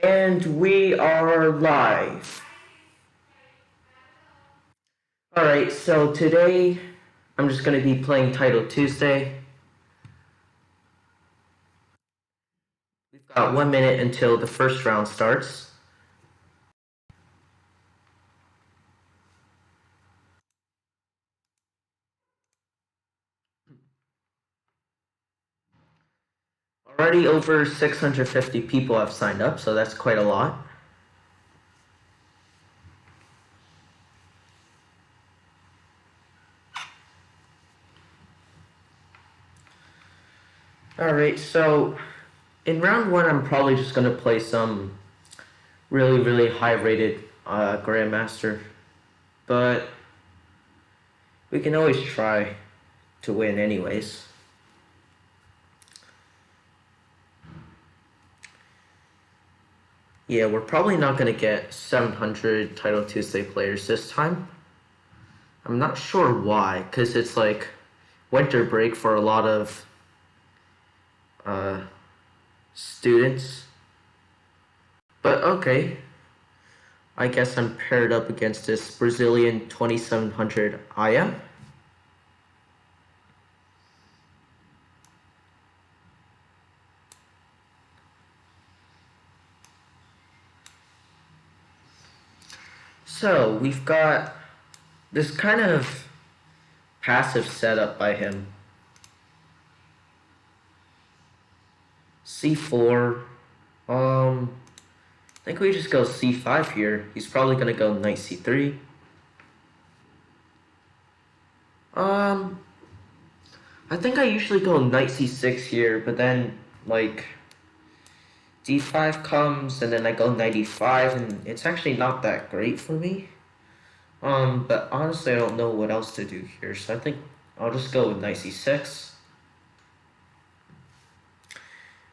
And we are live. Alright, so today I'm just going to be playing Title Tuesday. We've got 1 minute until the first round starts. Already over 650 people have signed up, so that's quite a lot. Alright, so in round 1 I'm probably just going to play some really high rated Grandmaster, but we can always try to win anyways. Yeah, we're probably not going to get 700 Title Tuesday players this time. I'm not sure why, because it's like winter break for a lot of students. But okay, I guess I'm paired up against this Brazilian 2700 Aya. So we've got this kind of passive setup by him. C4. I think we just go C5 here. He's probably gonna go knight C3. I think I usually go knight C6 here, but then like D5 comes and then I go knight E5, and it's actually not that great for me. But honestly I don't know what else to do here, so I think I'll just go with knight C6.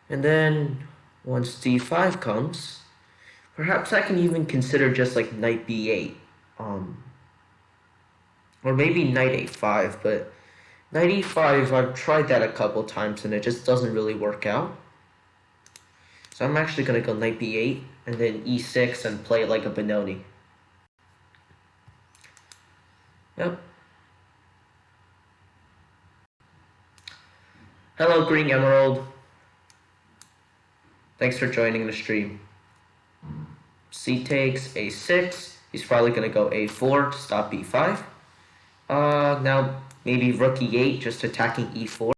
And then once D5 comes, perhaps I can even consider just like knight B8. Or maybe knight A5, but knight E5, I've tried that a couple times and it just doesn't really work out. So I'm actually going to go knight B8 and then E6 and play like a Benoni. Yep. Hello, Green Emerald. Thanks for joining the stream. C takes A6. He's probably going to go A4 to stop B5. Now maybe rook E8, just attacking E4.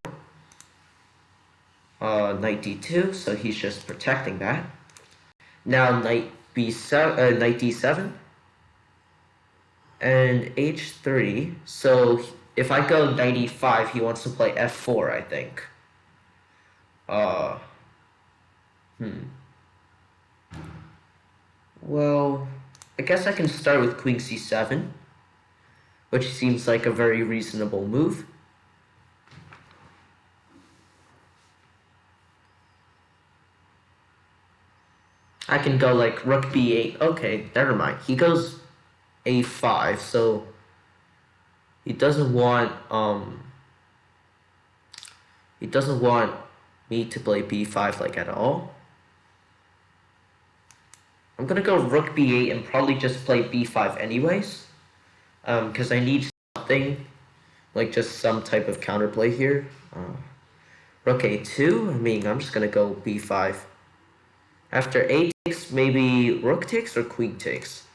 Knight D2, so he's just protecting that. Now knight B7, knight D7, and H3. So if I go knight E5, he wants to play F4, I think. Well, I guess I can start with Queen C7, which seems like a very reasonable move. I can go like rook B8. Okay, never mind. He goes A5, so he doesn't want me to play B5 like at all. I'm gonna go rook B8 and probably just play B5 anyways, because I need something, like just some type of counterplay here. Rook A2, I mean, I'm just gonna go B5. After A takes, maybe rook takes or queen takes.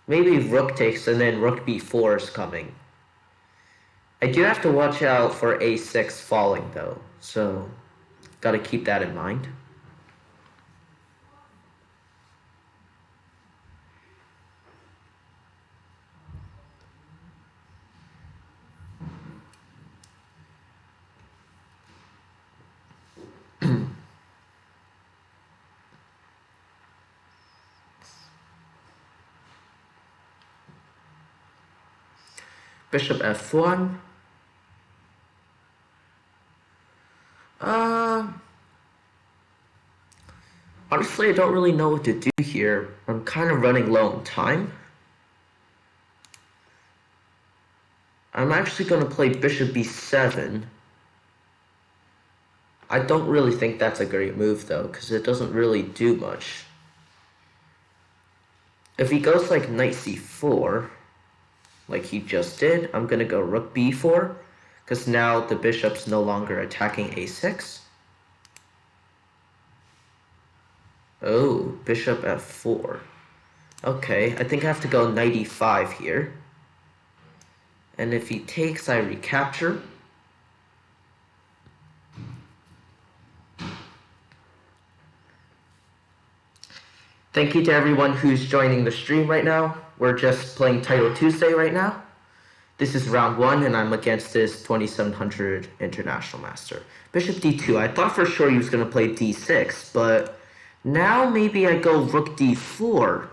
Maybe rook takes and then rook B4 is coming. I do have to watch out for A6 falling though, so gotta keep that in mind. Bishop F1. Honestly, I don't really know what to do here. I'm kind of running low on time. I'm actually going to play Bishop B7. I don't really think that's a great move though, because it doesn't really do much. if he goes like knight c4, like he just did, I'm gonna go rook b4, because now the bishop's no longer attacking a6. Oh, bishop f4. Okay, I think I have to go knight e5 here. And if he takes, I recapture. Thank you to everyone who's joining the stream right now. We're just playing Title Tuesday right now. This is round 1, and I'm against this 2700 international master. Bishop d2. I thought for sure he was going to play d6, but now maybe I go rook d4.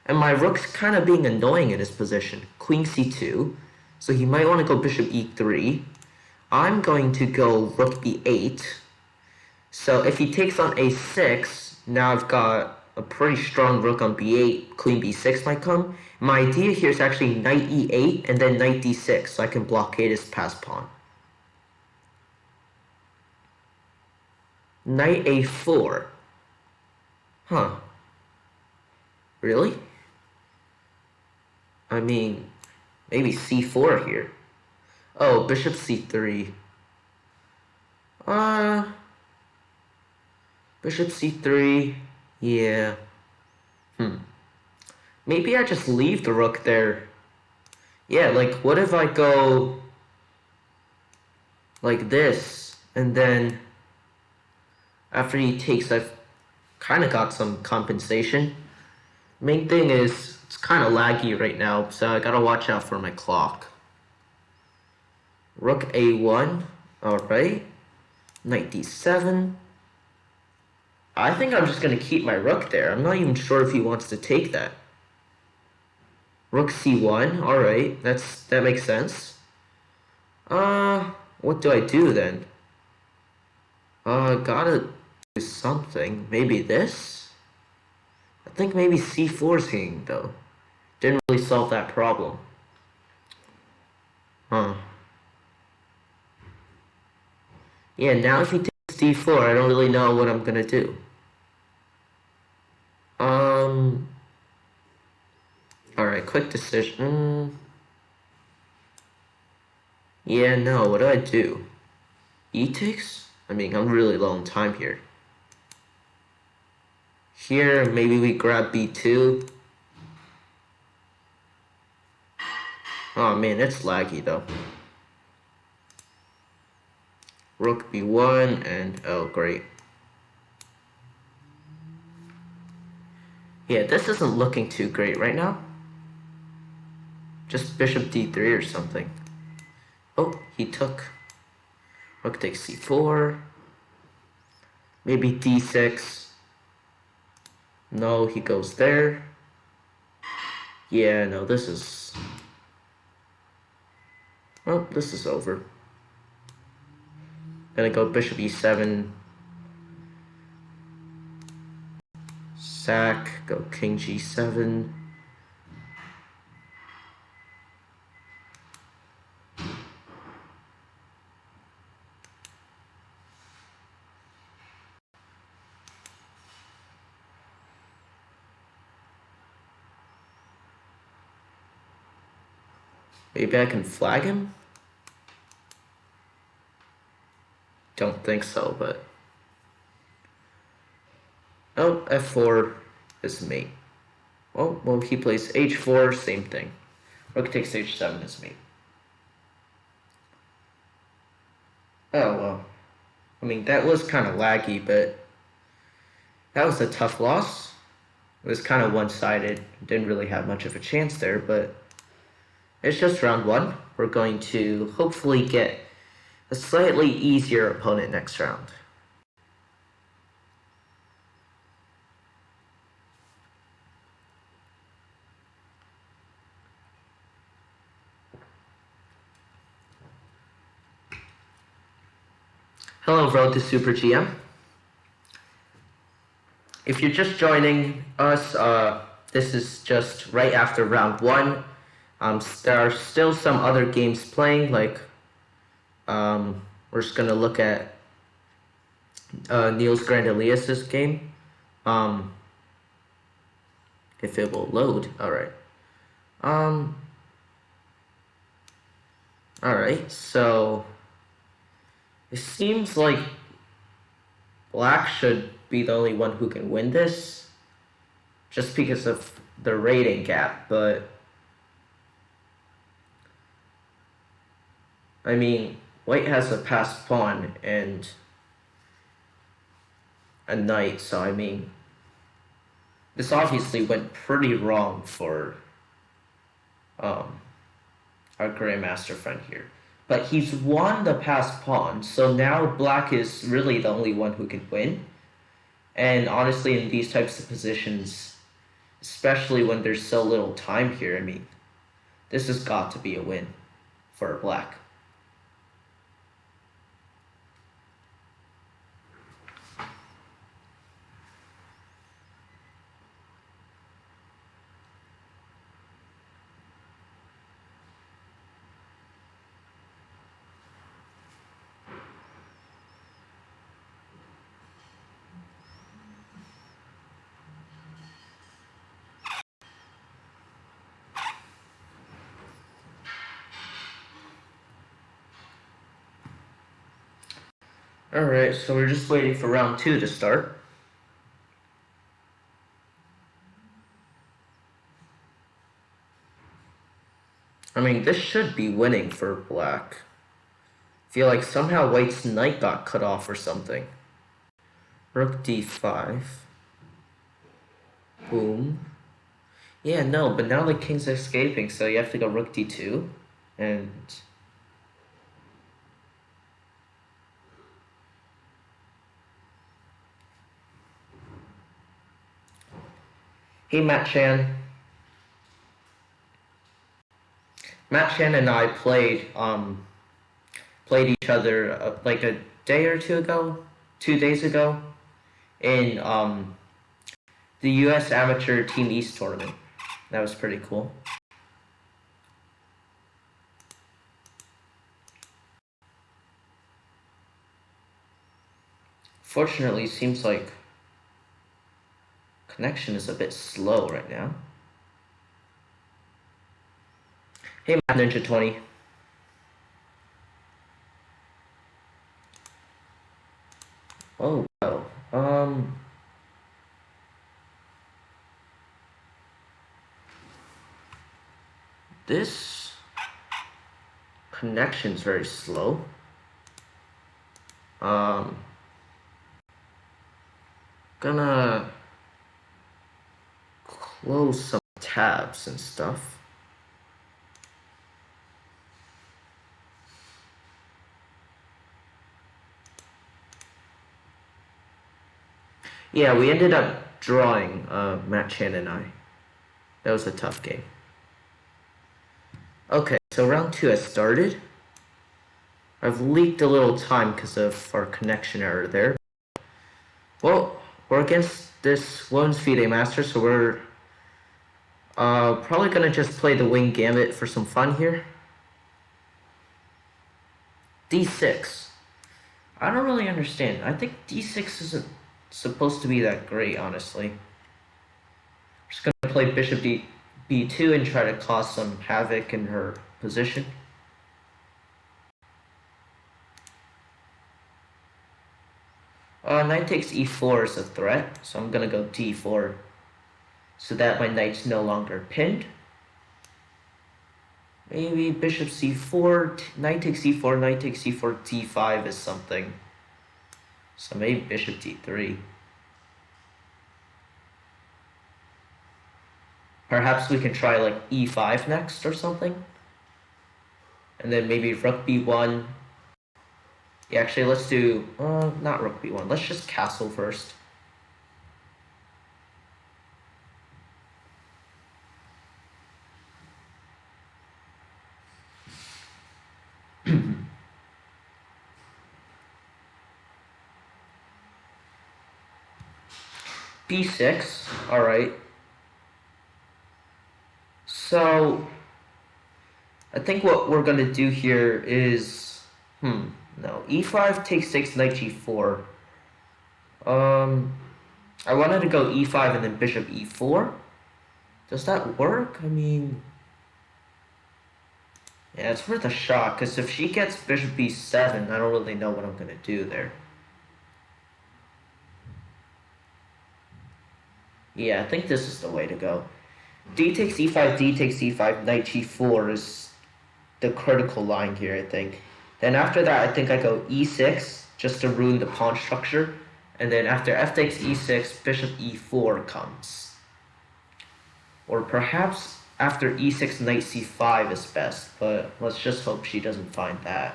And my rook's kind of being annoying in his position. Queen c2. So he might want to go bishop e3. I'm going to go rook b8. So if he takes on a6, now I've got a pretty strong rook on b8. Queen b6 might come. My idea here is actually knight e8 and then knight d6, so I can blockade his passed pawn. Knight a4. Huh. Really? I mean, maybe c4 here. Oh, bishop c3. Bishop c3. Yeah. Maybe I just leave the rook there. Yeah, like, what if I go like this, and then after he takes, I've kind of got some compensation. Main thing is, it's kind of laggy right now, so I gotta watch out for my clock. Rook a1. Alright. Knight d7. I think I'm just gonna keep my rook there. I'm not even sure if he wants to take that. Rook c1. Alright, that makes sense. What do I do then? Gotta do something. Maybe this? I think maybe c4 is king, though. Didn't really solve that problem. Yeah, now if he takes d4, I don't really know what I'm gonna do. Alright, quick decision. Yeah, no, what do I do? E takes? I mean, I'm really low on time here. Here, maybe we grab b2. Oh man, it's laggy though. Rook b1 and oh great. Yeah, this isn't looking too great right now. Just bishop d3 or something. Oh, he took. Rook takes c4. Maybe d6. No, he goes there. Yeah, no, this is... Well, this is over. Gonna go bishop e7. Sack, go king g7. Maybe I can flag him? Don't think so, but... Oh, f4 is mate. Oh, well, he plays h4, same thing. Rook takes h7 is mate. Oh, well. I mean, that was kind of laggy, but... That was a tough loss. It was kind of one-sided. Didn't really have much of a chance there, but... It's just round 1. We're going to hopefully get a slightly easier opponent next round. Hello, Road to Super GM. If you're just joining us, this is just right after round 1. There are still some other games playing, like we're just gonna look at Niels Grandelius's game. if it will load. Alright. Alright, so it seems like black should be the only one who can win this, just because of the rating gap, but I mean, white has a passed pawn and a knight, so I mean, this obviously went pretty wrong for our grandmaster friend here. But he's won the passed pawn, so now black is really the only one who can win. And honestly, in these types of positions, especially when there's so little time here, I mean, this has got to be a win for black. Alright, so we're just waiting for round 2 to start. I mean, this should be winning for black. I feel like somehow white's knight got cut off or something. Rook d5. Boom. Yeah, no, but now the king's escaping, so you have to go rook d2. And hey, Matt Chan. Matt Chan and I played each other like a day or two ago, 2 days ago, in the U.S. Amateur Team East tournament. That was pretty cool. Fortunately, it seems like connection is a bit slow right now. Hey, Matt Ninja 20. Oh, wow. This connection's very slow. Gonna close some tabs and stuff. Yeah, we ended up drawing, Matt Chan and I. That was a tough game. Okay, so round 2 has started. I've leaked a little time because of our connection error there. Well, we're against this Women's FIDE Master, so we're probably gonna just play the wing gambit for some fun here. d6. I don't really understand. I think d6 isn't supposed to be that great, honestly. Just gonna play bishop b2 and try to cause some havoc in her position. Knight takes e4 is a threat, so I'm gonna go d4 so that my knight's no longer pinned. Maybe bishop c4, knight takes e4, knight takes c4, d5 is something. So maybe bishop d3. Perhaps we can try like e5 next or something. And then maybe rook b1. Yeah, actually, let's do, not rook b1. Let's just castle first. b6, alright. So, I think what we're going to do here is, no, e5 takes 6, knight g4. I wanted to go e5 and then bishop e4. Does that work? I mean, yeah, it's worth a shot, because if she gets bishop b7, I don't really know what I'm going to do there. Yeah, I think this is the way to go. D takes e5, D takes e5, knight g4 is the critical line here, I think. Then after that, I think I go e6, just to ruin the pawn structure. And then after f takes e6, bishop e4 comes. Or perhaps after e6, knight c5 is best, but let's just hope she doesn't find that.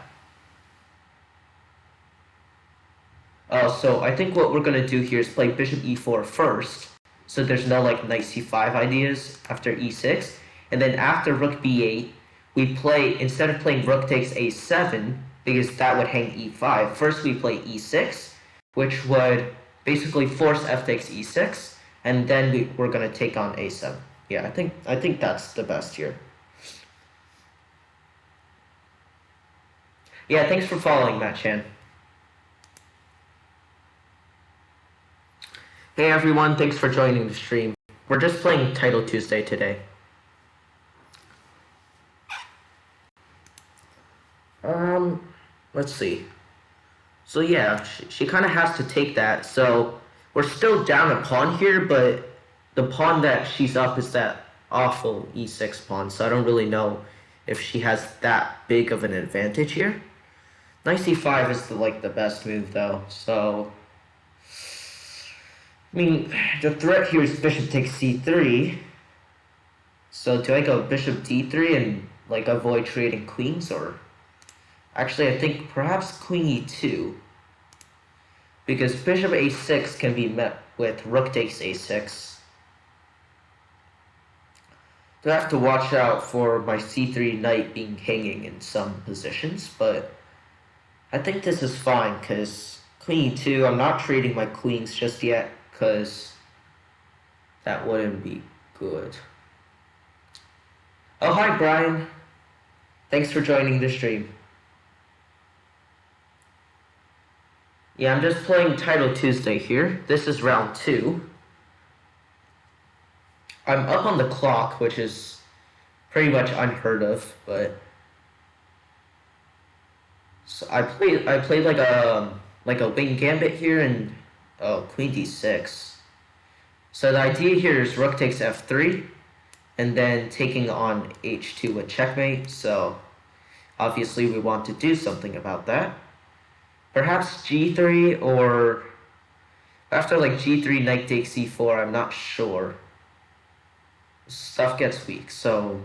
So I think what we're going to do here is play bishop e4 first, so there's no like knight c5 ideas after e6. And then after rook b8, we play, instead of playing rook takes a7, because that would hang e5, first we play e6, which would basically force f takes e6, and then we're going to take on a7. Yeah, I think that's the best here. Yeah, thanks for following, Matt Chan. Hey everyone, thanks for joining the stream. We're just playing Title Tuesday today. Let's see. So yeah, she kind of has to take that. So we're still down a pawn here, but the pawn that she's up is that awful e6 pawn. So I don't really know if she has that big of an advantage here. Knight c5 is the best move though. So I mean, the threat here is bishop takes c3. So do I go bishop d3 and like avoid trading queens, or actually I think perhaps queen e2, because bishop a6 can be met with rook takes a6. Do I have to watch out for my c3 knight being hanging in some positions, but I think this is fine because queen e2, I'm not trading my queens just yet because that wouldn't be good. Oh, hi Brian. Thanks for joining the stream. Yeah, I'm just playing Title Tuesday here. This is round 2. I'm up on the clock, which is pretty much unheard of, but so I played like a wing gambit here, and oh, queen d6. So the idea here is rook takes f3, and then taking on h2 with checkmate. So obviously we want to do something about that. Perhaps g3, or after like g3 knight takes c4, I'm not sure. Stuff gets weak, so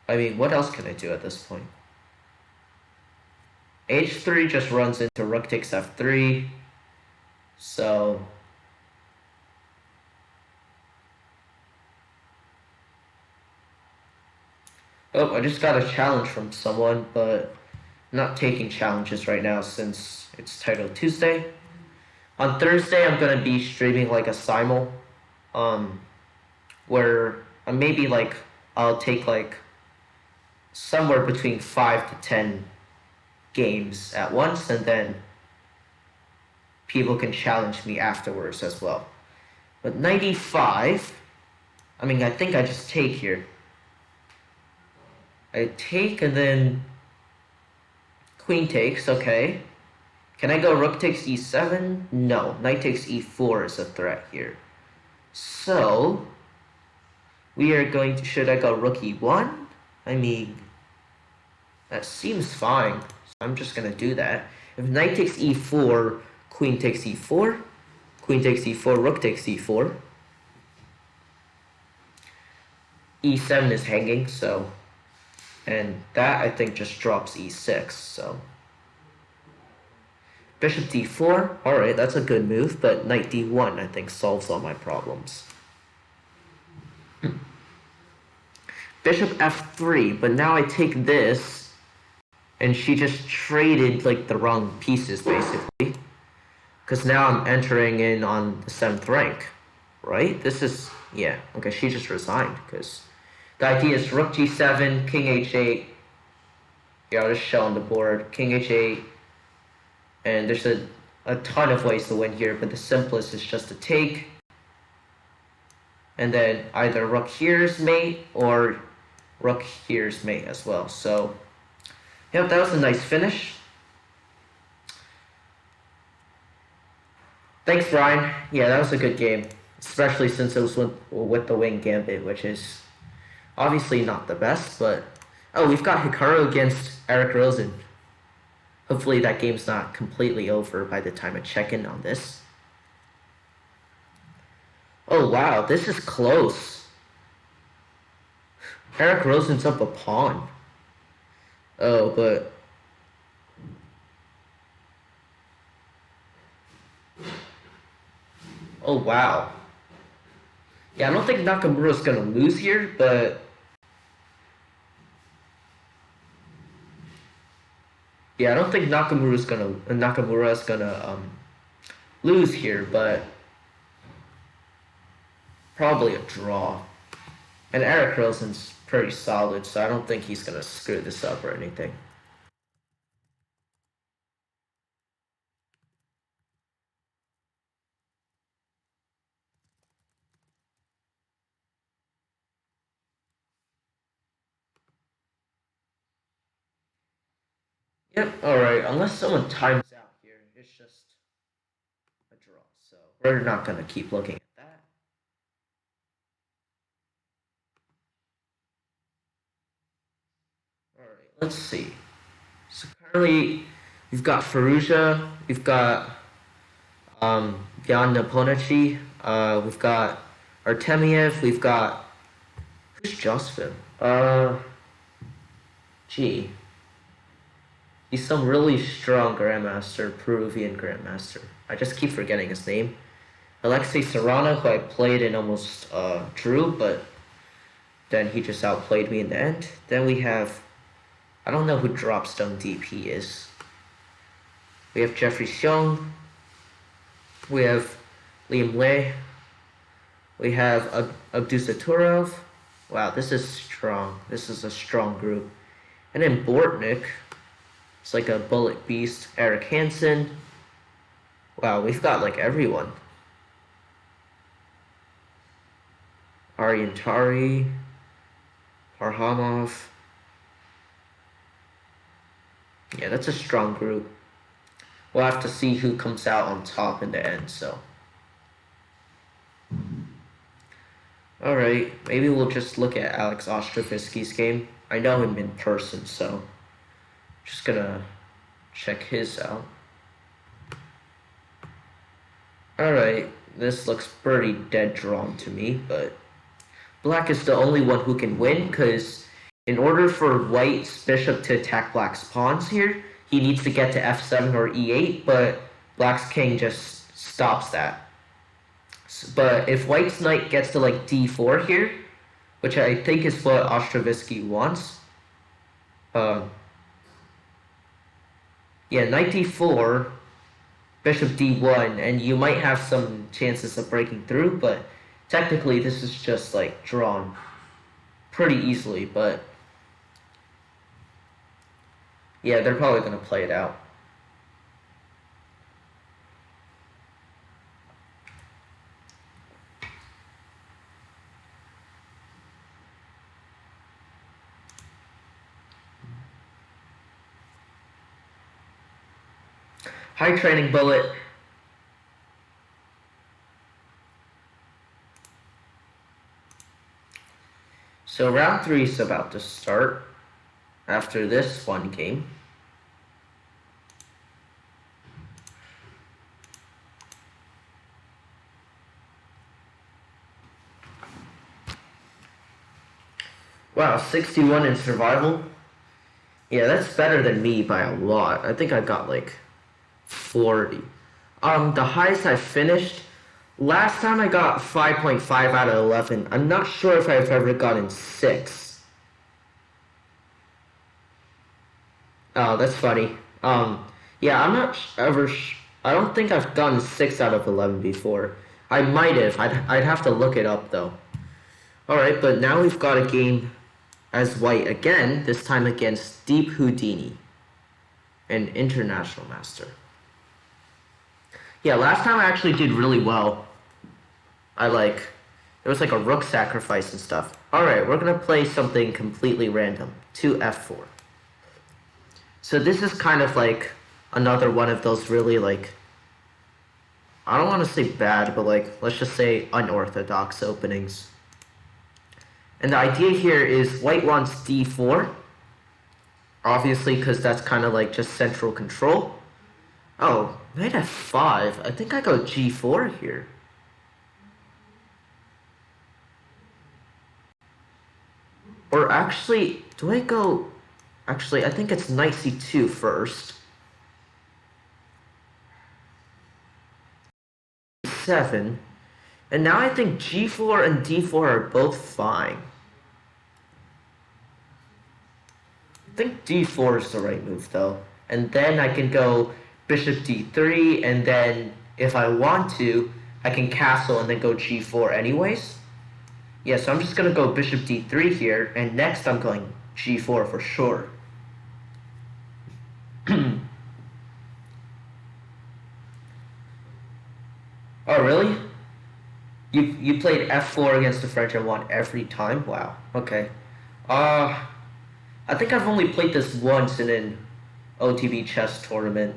I mean, what else can I do at this point? h3 just runs into rook takes f3, so oh, I just got a challenge from someone, but I'm not taking challenges right now since it's Title Tuesday. On Thursday, I'm gonna be streaming like a simul, where maybe like I'll take like somewhere between 5 to 10 games at once, and then people can challenge me afterwards as well. But 95, I mean, I think I just take here. I take and then queen takes, okay. Can I go rook takes e7? No, knight takes e4 is a threat here. So we are going to, should I go rook e1? I mean, that seems fine. So I'm just gonna do that. If knight takes e4, queen takes e4, queen takes e4, rook takes e4. e7 is hanging, so, and that I think just drops e6, so. Bishop d4, alright, that's a good move, but knight d1 I think solves all my problems. Bishop f3, but now I take this, and she just traded like the wrong pieces basically. Because now I'm entering in on the 7th rank, right? This is, yeah, okay, she just resigned, because the idea is rook g7, king h8. Here, I'll just show on the board, king h8. And there's a ton of ways to win here, but the simplest is just to take. and then either rook here's mate or rook here's mate as well. So, yep, that was a nice finish. Thanks, Brian. Yeah, that was a good game, especially since it was with the wing gambit, which is obviously not the best, but... Oh, we've got Hikaru against Eric Rosen. Hopefully that game's not completely over by the time I check in on this. Oh, wow, this is close. Eric Rosen's up a pawn. Oh, but... Oh, wow. Yeah, I don't think Nakamura's gonna lose here, but... Yeah, I don't think Nakamura's gonna lose here, but... Probably a draw. And Eric Rosen's pretty solid, so I don't think he's gonna screw this up or anything. Yep, alright, unless someone times out here, it's just a draw, so we're not gonna keep looking at that. Alright, let's see. So currently, we've got Faruja, we've got Jan Nepomniachtchi, we've got Artemiev, we've got... Who's Joseph? Gee. He's some really strong Grandmaster, Peruvian Grandmaster. I just keep forgetting his name. Alexei Serrano, who I played and almost drew, but then he just outplayed me in the end. Then we have... I don't know who Dropstone DP is. We have Jeffrey Xiong. We have Liam Lei. We have Abdusaturov. Wow, this is strong. This is a strong group. And then Bortnik. It's like a bullet beast. Eric Hansen. Wow, we've got like everyone. Aryantari. Parhamov. Yeah, that's a strong group. We'll have to see who comes out on top in the end, so. Alright, maybe we'll just look at Alex Ostrovsky's game. I know him in person, so just gonna check his out. Alright, this looks pretty dead drawn to me, but black is the only one who can win, because in order for white's bishop to attack black's pawns here, he needs to get to f7 or e8, but black's king just stops that. But if white's knight gets to like d4 here, which I think is what Ostrovsky wants, yeah, knight d4, bishop d1, and you might have some chances of breaking through, but technically this is just like drawn pretty easily, but yeah, they're probably going to play it out. High training bullet. So round 3 is about to start after this one game. Wow, 61 in survival. Yeah, that's better than me by a lot. I think I got like 40. The highest I finished, last time I got 5.5 out of 11. I'm not sure if I've ever gotten 6. Oh, that's funny. Yeah, I'm not ever... I don't think I've gotten 6 out of 11 before. I might have. I'd have to look it up, though. Alright, but now we've got a game as white again, this time against Deep Houdini, an international master. Yeah, last time I actually did really well. I There was like a rook sacrifice and stuff. Alright, we're gonna play something completely random. 2f4. So this is kind of like another one of those really like, I don't want to say bad, but like, let's just say unorthodox openings. And the idea here is white wants d4. Obviously, because that's kind of like just central control. Oh, knight f5. I think I go g4 here. Or actually, do I go... Actually, I think it's knight c2 first. 7. And now I think g4 and d4 are both fine. I think d4 is the right move, though. And then I can go bishop d3, and then if I want to, I can castle and then go g4 anyways. Yeah, so I'm just going to go bishop d3 here, and next I'm going g4 for sure. Oh, really? You played f4 against the French and won every time? Wow. Okay. I think I've only played this once in an OTB chess tournament.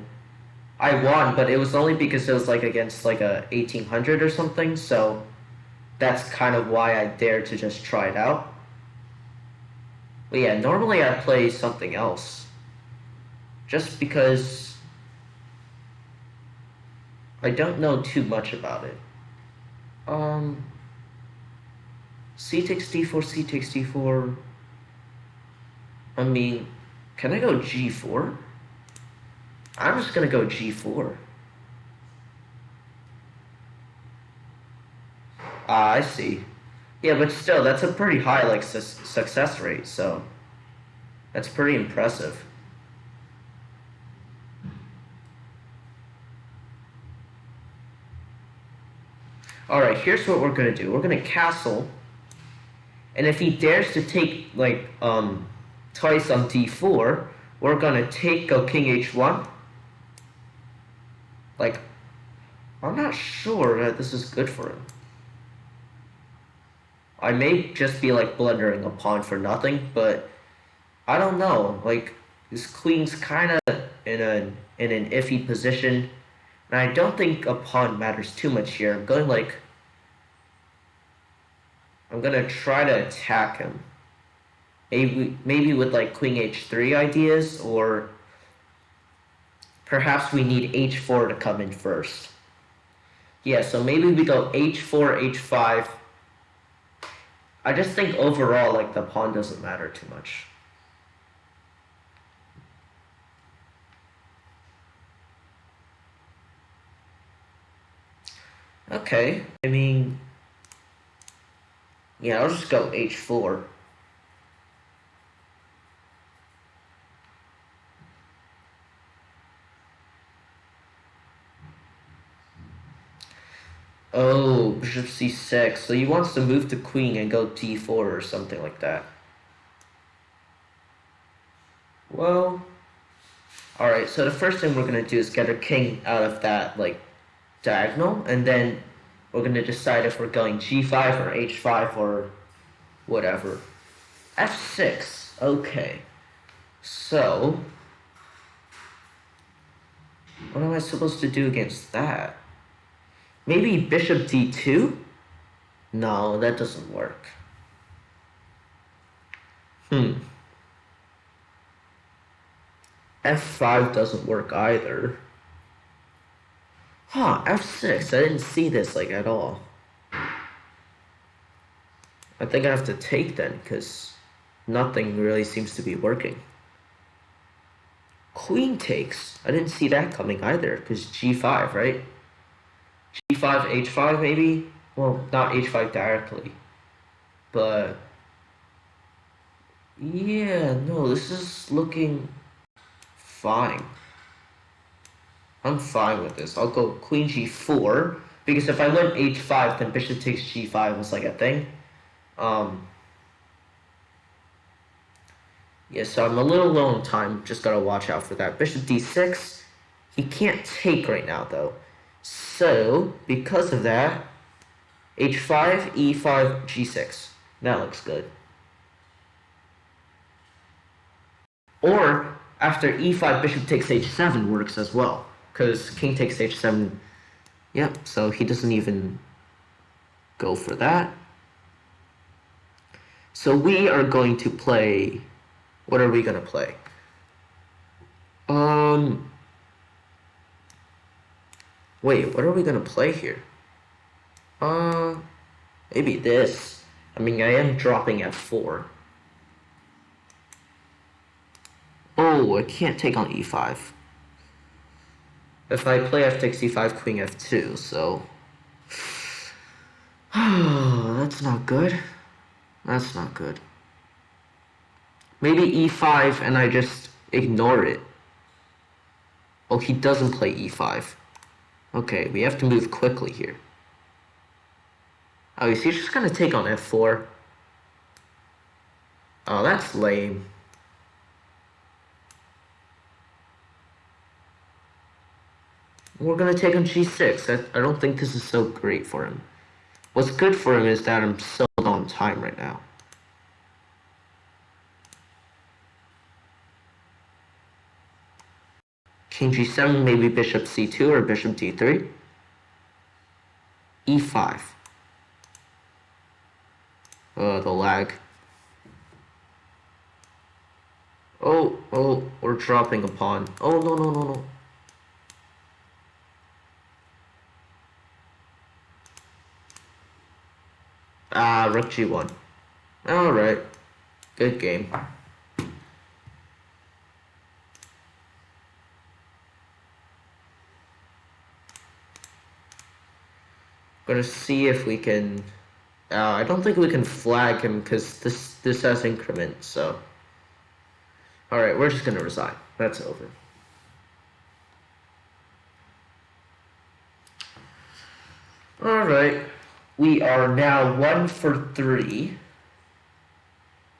I won, but it was only because it was like against like a 1800 or something, so that's kind of why I dared to just try it out. But yeah, normally I play something else. Just because I don't know too much about it. C takes d4, C takes d4. I mean, can I go g4? I'm just gonna go g4. Ah, I see. Yeah, but still, that's a pretty high like success rate, so that's pretty impressive. Alright, here's what we're gonna do. We're gonna castle, and if he dares to take like twice on d4, we're gonna go king h1. Like, I'm not sure that this is good for him. I may just be like blundering a pawn for nothing, but I don't know. Like, his queen's kind of in an iffy position, and I don't think a pawn matters too much here. I'm gonna try to attack him. Maybe with like queen h3 ideas, or perhaps we need h4 to come in first. Yeah, so maybe we go h4, h5. I just think overall, like, the pawn doesn't matter too much. Okay, I mean, yeah, I'll just go h4. Oh, bishop c6. So he wants to move the queen and go d4 or something like that. Well, alright, so the first thing we're going to do is get our king out of that, like, diagonal, and then we're going to decide if we're going g5 or h5 or whatever. f6. Okay. So, what am I supposed to do against that? Maybe bishop d2? No, that doesn't work. f5 doesn't work either. Huh, f6. I didn't see this, like, at all. I think I have to take then, because nothing really seems to be working. Queen takes. I didn't see that coming either, because g5, right? g5, h5 maybe? Well, not h5 directly. But yeah, no, this is looking fine. I'm fine with this. I'll go queen g4, because if I went h5, then bishop takes g5 was like a thing. Yeah, so I'm a little low on time. Just gotta watch out for that. Bishop d6. He can't take right now, though. So, because of that, h5, e5, g6. That looks good. Or after e5, bishop takes h7 works as well, because king takes h7. Yep, so he doesn't even go for that. So we are going to play. What are we gonna play? Wait, what are we gonna play here? Maybe this. I mean, I am dropping f4. Oh, I can't take on e5. If I play f takes e5, queen f2, so... that's not good. That's not good. Maybe e5 and I just ignore it. Oh, he doesn't play e5. Okay, we have to move quickly here. Oh, is he just gonna take on f4? Oh, that's lame. We're gonna take on g6. I don't think this is so great for him. What's good for him is that I'm so on time right now. King g7, maybe bishop c2 or bishop d3. e5. The lag. Oh, we're dropping a pawn. Oh, no. Ah, rook g1. Alright. Good game. Gonna see if we can... I don't think we can flag him because this has increment, so... Alright, we're just gonna resign. That's over. Alright. We are now 1 for 3.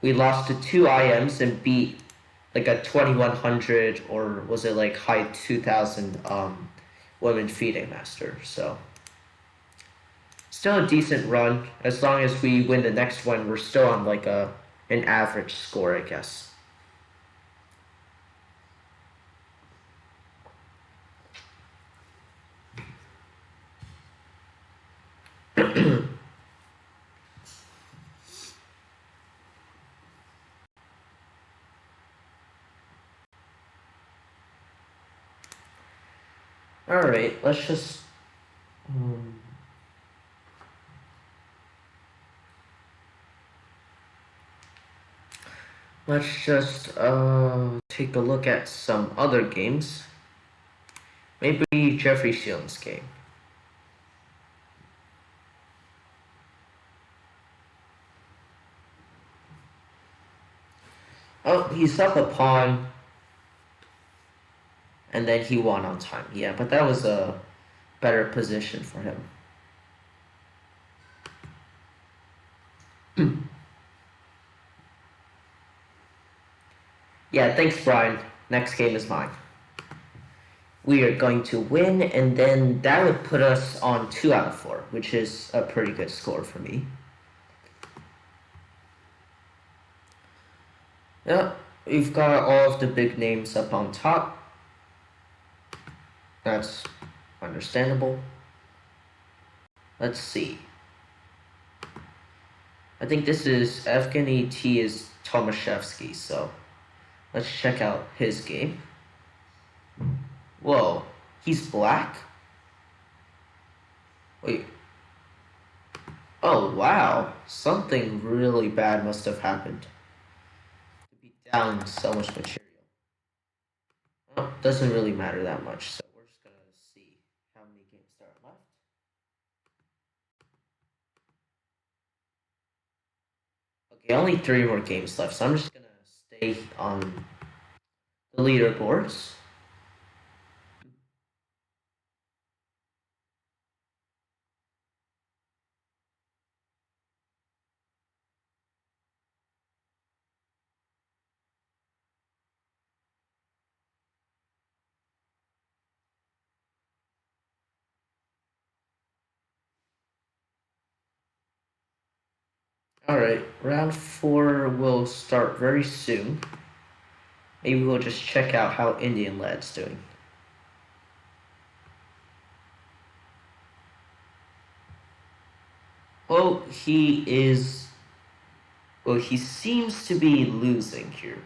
We lost to 2 IMs and beat like a 2100 or was it like high 2000 women FIDE master. So still a decent run. As long as we win the next one, we're still on like an average score, I guess. All right, let's just take a look at some other games. Maybe Jeffrey Shield's game. Oh, he's up a pawn. And then he won on time. Yeah, but that was a better position for him. Yeah, thanks, Brian. Next game is mine. We are going to win, and then that would put us on 2 out of 4, which is a pretty good score for me. Yeah, we've got all of the big names up on top. That's understandable. Let's see. I think this is Evgeny T is Tomaszewski, so let's check out his game. Whoa, he's black? Wait. Oh, wow. Something really bad must have happened to be down so much material. Well, doesn't really matter that much, so we're just gonna see how many games there are left. Okay, only 3 more games left, so I'm just gonna stay on the leaderboards. Alright, round 4 will start very soon. Maybe we'll just check out how Indian Lad's doing. Well, he seems to be losing here.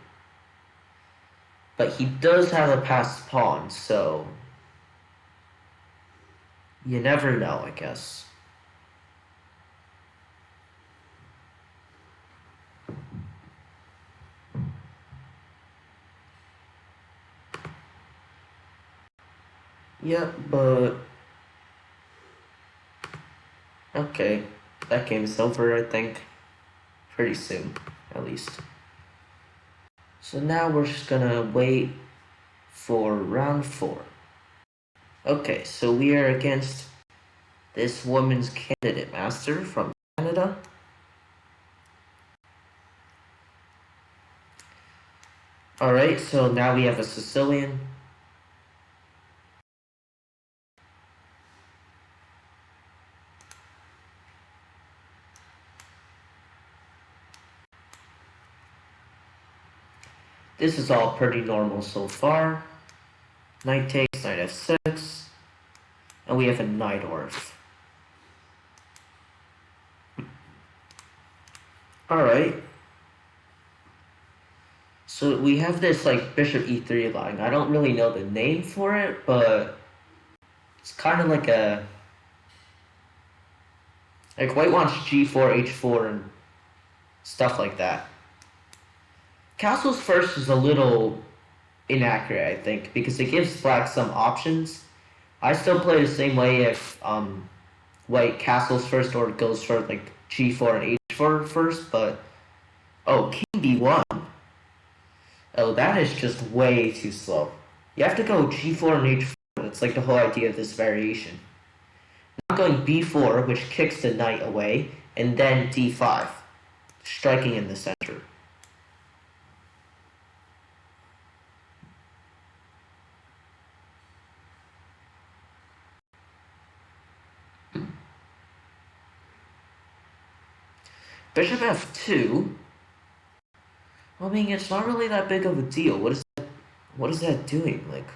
But he does have a passed pawn, so you never know, I guess. Yeah, but okay, that game's over, I think. Pretty soon, at least. So now we're just gonna wait for round 4. Okay, so we are against this woman's candidate master from Canada. Alright, so now we have a Sicilian. This is all pretty normal so far. Knight takes, knight f6, and we have a knight orf. Alright. So we have this like bishop e3 line. I don't really know the name for it, but it's kind of like a... Like white wants g4, h4, and stuff like that. Castles first is a little inaccurate, I think, because it gives black some options. I still play the same way if white castles first or goes for like g4 and h4 first, but oh, king d1. Oh, that is just way too slow. You have to go g4 and h4. That's like the whole idea of this variation. Not going b4, which kicks the knight away, and then d5, striking in the center. Bishop f2. Well, I mean, it's not really that big of a deal. What is that doing? Like,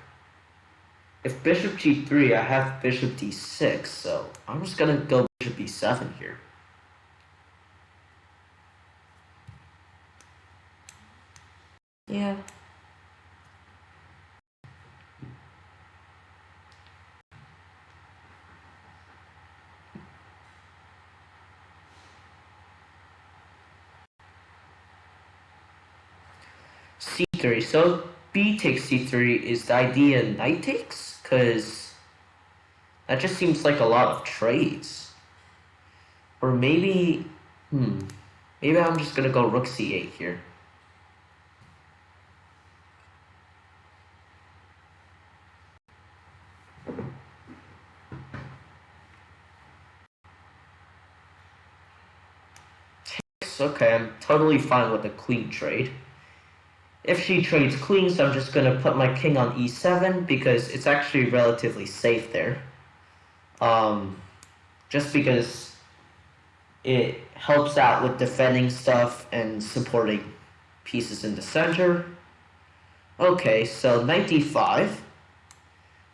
if bishop g3, I have bishop d6, so I'm just gonna go bishop b7 here. Yeah. c3. So b takes c3 is the idea knight takes? Because that just seems like a lot of trades. Or maybe... Maybe I'm just gonna go rook c8 here. Okay, I'm totally fine with the queen trade. If she trades queens, I'm just going to put my king on e7 because it's actually relatively safe there. Just because it helps out with defending stuff and supporting pieces in the center. Okay, so knight d5.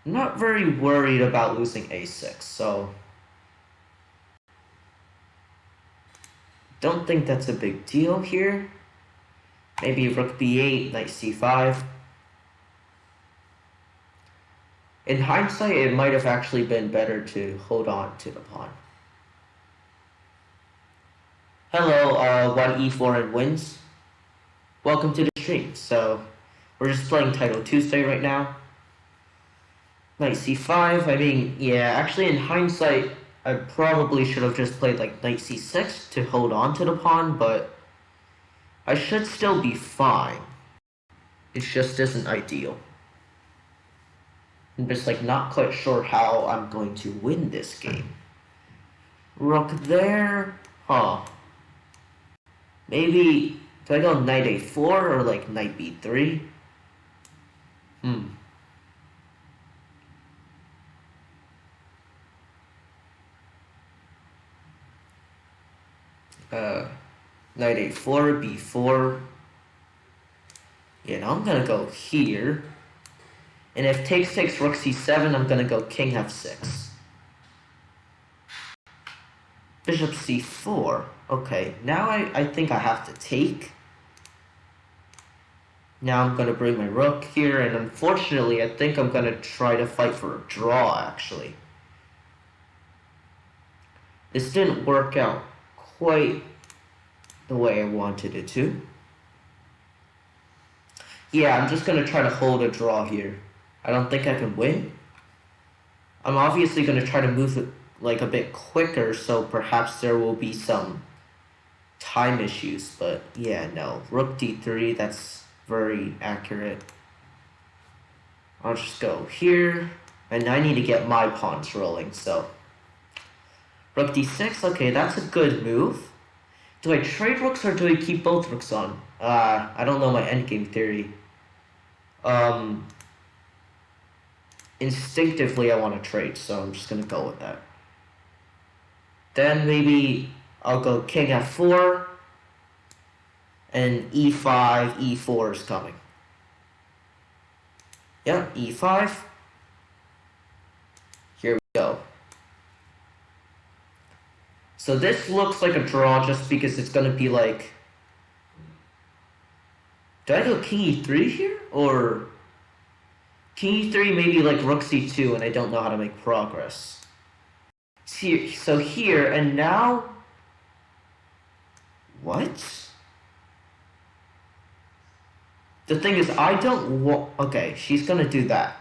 I'm not very worried about losing a6, so don't think that's a big deal here. Maybe rook b8, knight c5. In hindsight, it might have actually been better to hold on to the pawn. Hello, 1e4 and wins. Welcome to the stream. So, we're just playing Title Tuesday right now. Knight c5, I mean, yeah, actually in hindsight, I probably should have just played like knight c6 to hold on to the pawn, but I should still be fine. It just isn't ideal. I'm just like not quite sure how I'm going to win this game. Rook there, huh. Maybe, do I go knight a4 or like knight b3? Knight a4, b4. Yeah, now I'm gonna go here. And if takes rook c7, I'm gonna go king f6. Bishop c4. Okay, now I think I have to take. Now I'm gonna bring my rook here, and unfortunately, I think I'm gonna try to fight for a draw, actually. This didn't work out quite the way I wanted it to. Yeah, I'm just gonna try to hold a draw here. I don't think I can win. I'm obviously gonna try to move it like a bit quicker, so perhaps there will be some time issues, but yeah, no. Rook d3, that's very accurate. I'll just go here, and I need to get my pawns rolling, so. Rook d6, okay, that's a good move. Do I trade rooks or do I keep both rooks on? I don't know my endgame theory. Instinctively I want to trade, so I'm just gonna go with that. Then maybe I'll go king f4, and e5, e4 is coming. Yeah, e5. Here we go. So this looks like a draw just because it's gonna be like... Do I go king e3 here? Or... King e3 maybe like rook c2 and I don't know how to make progress. So here, and now... What? The thing is, I don't want... Okay, she's gonna do that.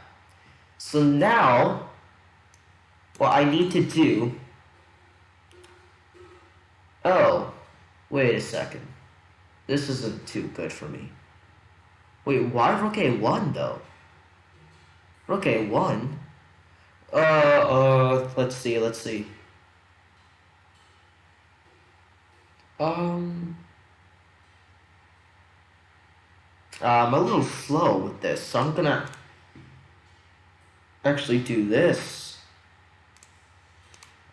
So now, what I need to do... Oh, wait a second. This isn't too good for me. Wait, why rook a1 though? Rook a1? Let's see. I'm a little slow with this, so I'm gonna actually do this.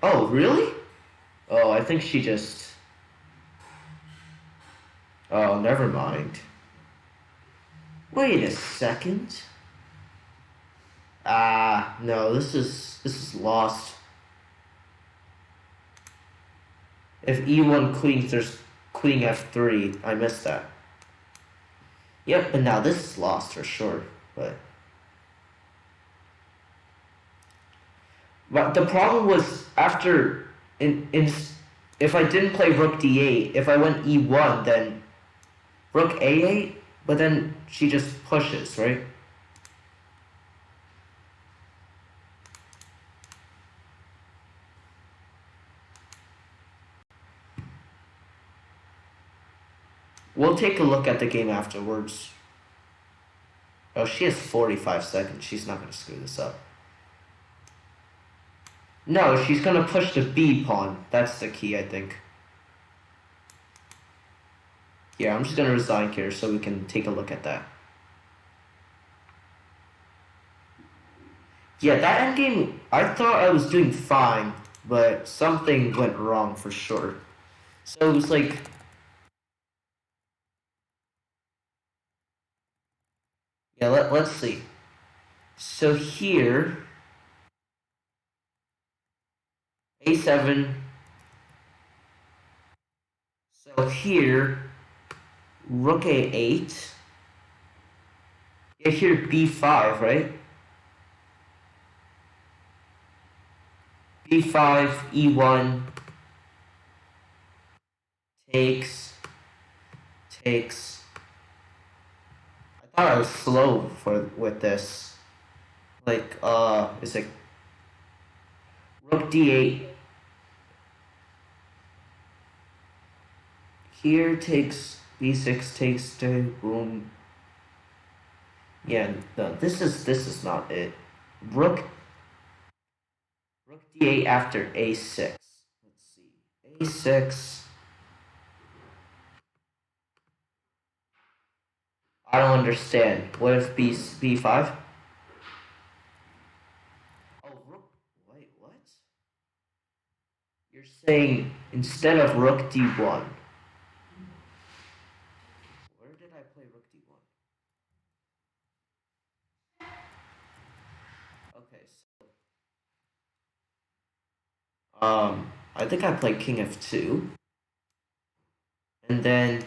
Oh, really? Oh, I think she just... Oh, never mind. Wait a second. No, this is lost. If e1 queens, there's queen f3. I missed that. Yep, but now this is lost for sure. But the problem was after if I didn't play rook d8, if I went e1, then rook a8, but then she just pushes, right? We'll take a look at the game afterwards. Oh, she has 45 seconds. She's not going to screw this up. No, she's going to push the b pawn. That's the key, I think. Yeah, I'm just going to resign here so we can take a look at that. Yeah, that endgame, I thought I was doing fine, but something went wrong for sure. So it was like... Yeah, let's see. So here... a7. So here, rook a8. Yeah, here b5, right? b5, e1, takes. I thought I was slow with this. Like, it's like rook d8. Here takes b6, takes to boom. Yeah, no, this is not it. Rook d8 after a6. Let's see. a6. I don't understand. What if b5? Oh, rook. Wait, what? You're saying instead of rook d1. I think I played king f2. And then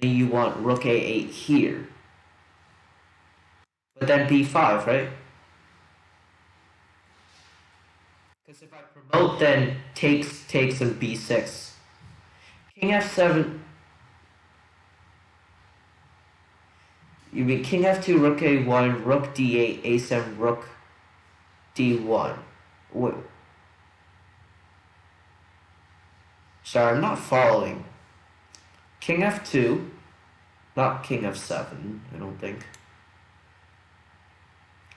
you want rook a8 here. But then b5, right? Because if I promote, then takes and b6. King f7. You mean king f2, rook a1, rook d8, a7, rook d1. Wait. Sorry, I'm not following. King f2, not king f7, I don't think.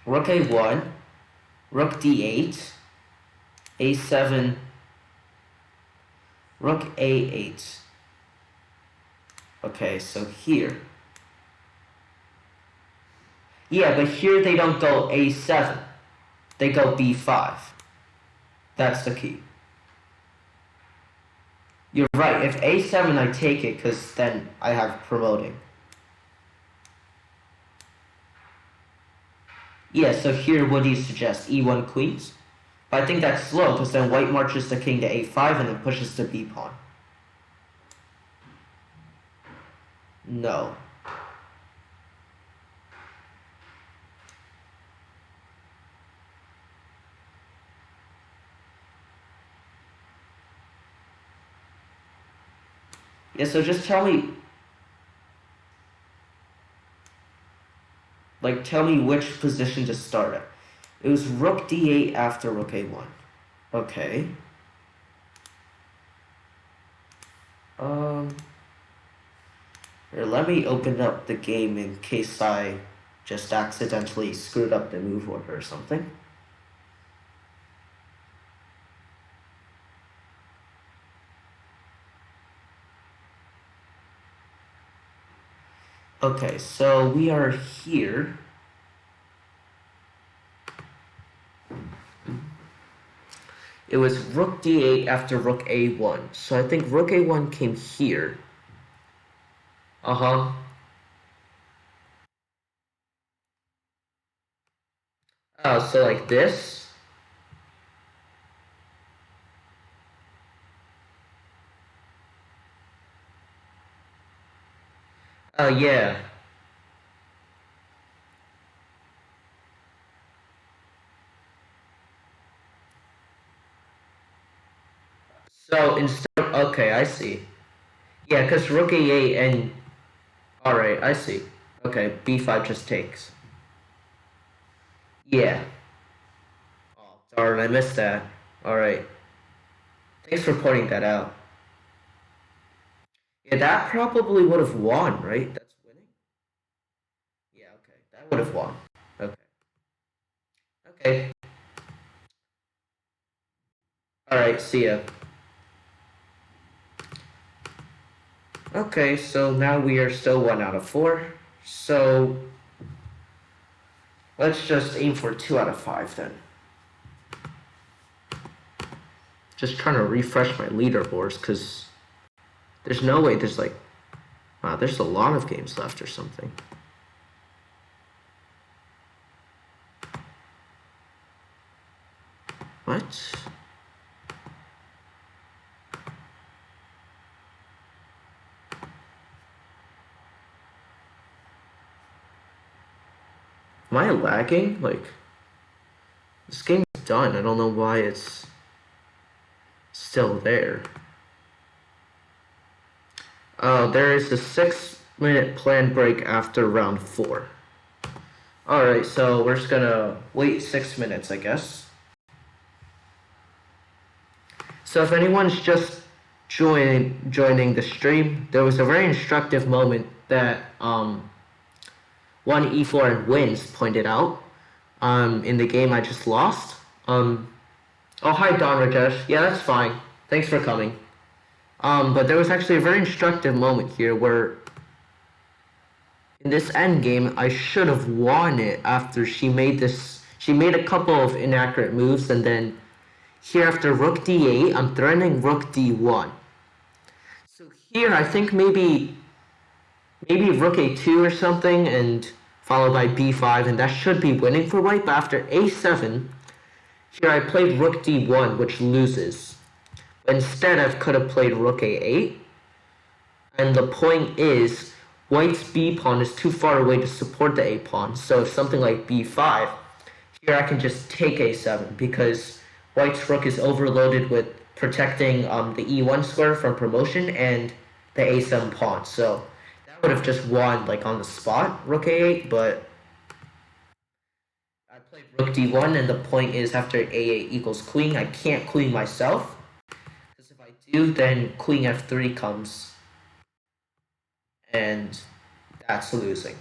Rook a1, rook d8, a7, rook a8. Okay, so here. Yeah, but here they don't go a7. They go b5. That's the key. You're right. If a7, I take it because then I have promoting. Yeah, so here, what do you suggest? e1 queens? But I think that's slow because then white marches the king to a5 and then pushes the b pawn. No. Yeah, so just tell me, tell me which position to start at. It was rook d8 after rook a1. Okay. Here, let me open up the game in case I just accidentally screwed up the move order or something. Okay, so we are here. It was rook d8 after rook a1. So I think rook a1 came here. Uh-huh. So like this. Yeah. So instead of, okay, I see. Yeah, because rook a8 and, alright, I see. Okay, b5 just takes. Yeah. Oh, darn, I missed that. Alright. Thanks for pointing that out. Yeah, that probably would have won, right? That's winning? Yeah, okay. That would have won. Okay. Okay. Alright, see ya. Okay, so now we are still 1 out of 4. So let's just aim for 2 out of 5 then. Just trying to refresh my leaderboards because there's no way there's like, wow, there's a lot of games left or something. What? Am I lagging? Like, this game's done. I don't know why it's still there. Oh, there is a 6-minute planned break after round 4. Alright, so we're just gonna wait 6 minutes, I guess. So if anyone's just joining the stream, there was a very instructive moment that one e4 and wins pointed out in the game I just lost. Oh, hi, Don Rajesh. Yeah, that's fine. Thanks for coming. But there was actually a very instructive moment here where in this endgame, I should have won it after she made a couple of inaccurate moves, and then here after rook d8, I'm threatening rook d1. So here, I think maybe rook a2 or something, and followed by b5, and that should be winning for white. But after a7, here I played rook d1, which loses. Instead, I could have played rook a8. And the point is, white's b pawn is too far away to support the a pawn. So if something like b5, here I can just take a7 because white's rook is overloaded with protecting the e1 square from promotion and the a7 pawn. So that would have just won like on the spot, rook a8, but I played rook d1, and the point is after a8 equals queen, I can't queen myself. Because if I do, then queen f3 comes, and that's losing.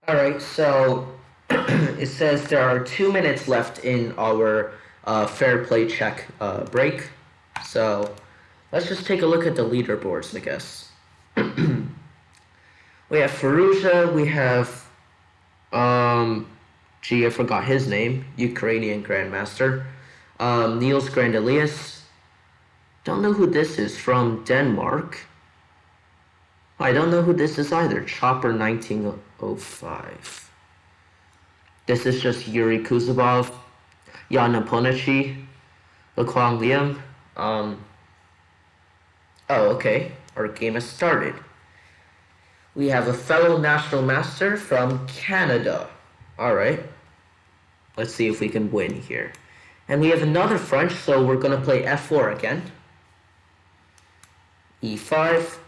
Alright, so it says there are 2 minutes left in our fair play check break. So let's just take a look at the leaderboards, I guess. We have Firouzja, we have, gee, I forgot his name, Ukrainian Grandmaster. Niels Grandelius. Don't know who this is, from Denmark. I don't know who this is either. Chopper 1905. This is just Yuri Kuzubov, Yana Ponachi, Laquang Liam. Oh, okay. Our game has started. We have a fellow national master from Canada. Alright. Let's see if we can win here. And we have another French, so we're going to play f4 again. e5.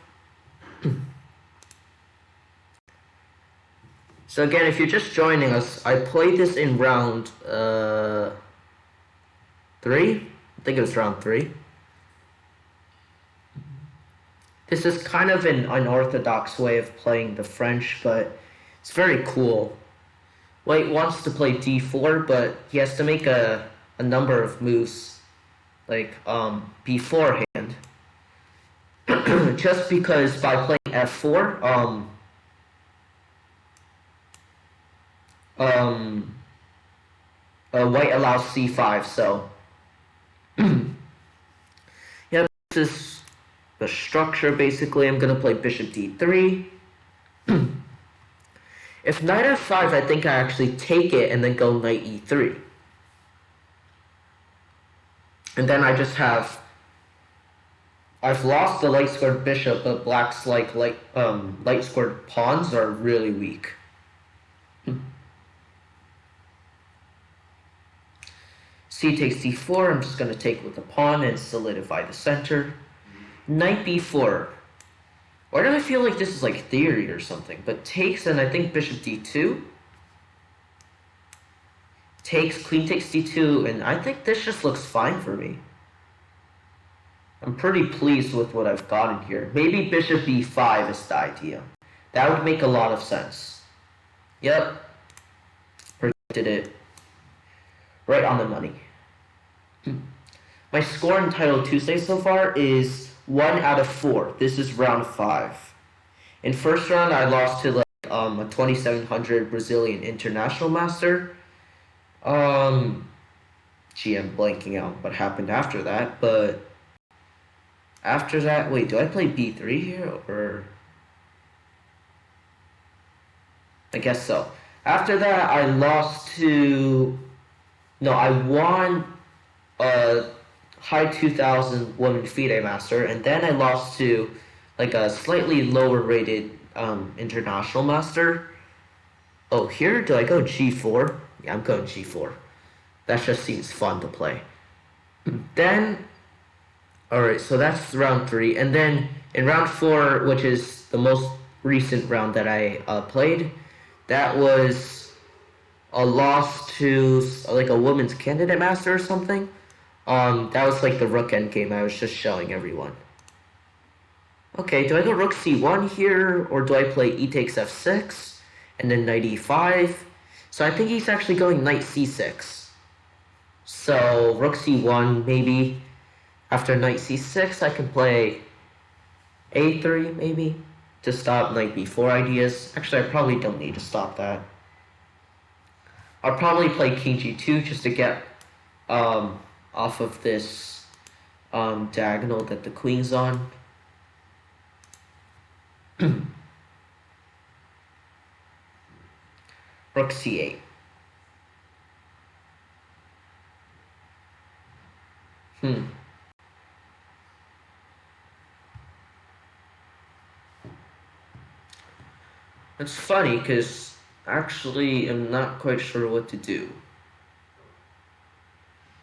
So again, if you're just joining us, I played this in round 3. I think it was round 3. This is kind of an unorthodox way of playing the French, but it's very cool. White wants to play d4, but he has to make a number of moves, like beforehand. Just because by playing f4, white allows c5, so yeah, this is the structure. Basically, I'm gonna play bishop d3. If knight f5, I think I actually take it and then go knight e3, and then I just have, I've lost the light squared bishop, but black's light squared pawns are really weak. C takes d4, I'm just going to take with the pawn and solidify the center. Knight b4. Why do I feel like this is like theory or something? But takes, and I think bishop d2. Takes, queen takes d2, and I think this just looks fine for me. I'm pretty pleased with what I've gotten here. Maybe bishop b5 is the idea. That would make a lot of sense. Yep. Predicted it. Right on the money. My score in Title Tuesday so far is 1 out of 4. This is round 5. In first round, I lost to like a 2700 Brazilian international master. Gee, I'm blanking out what happened after that, but after that, wait, do I play b3 here, or? I guess so. After that, I lost to, no, I won a high 2000 women FIDE master, and then I lost to like a slightly lower rated international master. Oh, here, do I go g4? Yeah, I'm going g4. That just seems fun to play. Then, alright, so that's round 3. And then in round 4, which is the most recent round that I played, that was a loss to like a women's candidate master or something. That was like the rook endgame. I was just showing everyone. Okay, do I go rook c1 here, or do I play e takes f6 and then knight e5? So I think he's actually going knight c6. So rook c1 maybe. After knight c6, I can play a3 maybe. to stop knight b4 ideas. Actually, I probably don't need to stop that. I'll probably play king g2 just to get off of this diagonal that the queen's on. Rook c8. It's funny because actually I'm not quite sure what to do.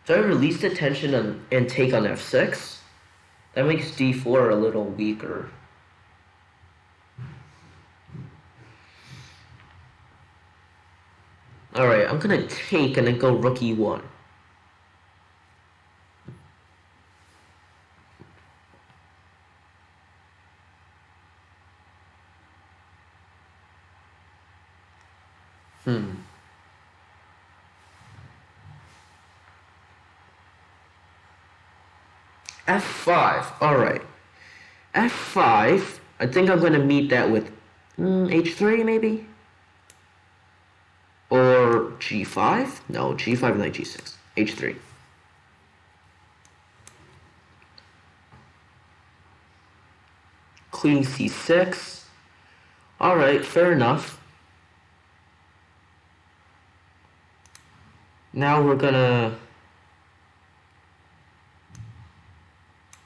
Do I release the tension and take on f6? That makes d4 a little weaker. Alright, I'm gonna take and then go rook e1. f5. Alright. f5. I think I'm gonna meet that with h3 maybe? Or g5? No, g5 and then g6. h3. Queen c6. Alright, fair enough. Now we're gonna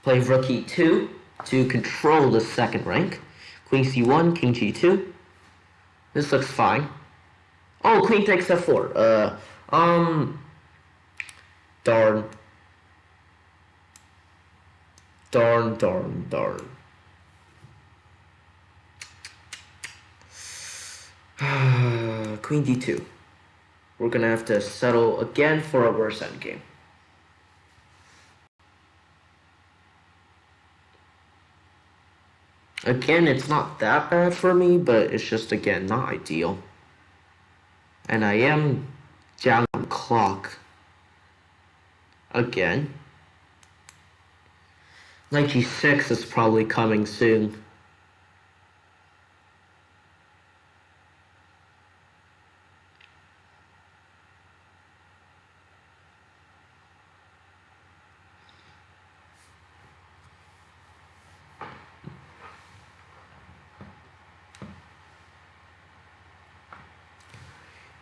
play rook e2 to control the second rank. Queen c1, king g2. This looks fine. Oh, queen takes f4. Darn. Queen d2. We're gonna have to settle again for a worse endgame. Again, it's not that bad for me, but it's just, again, not ideal. And I am down on clock. Again. Knight g6 is probably coming soon.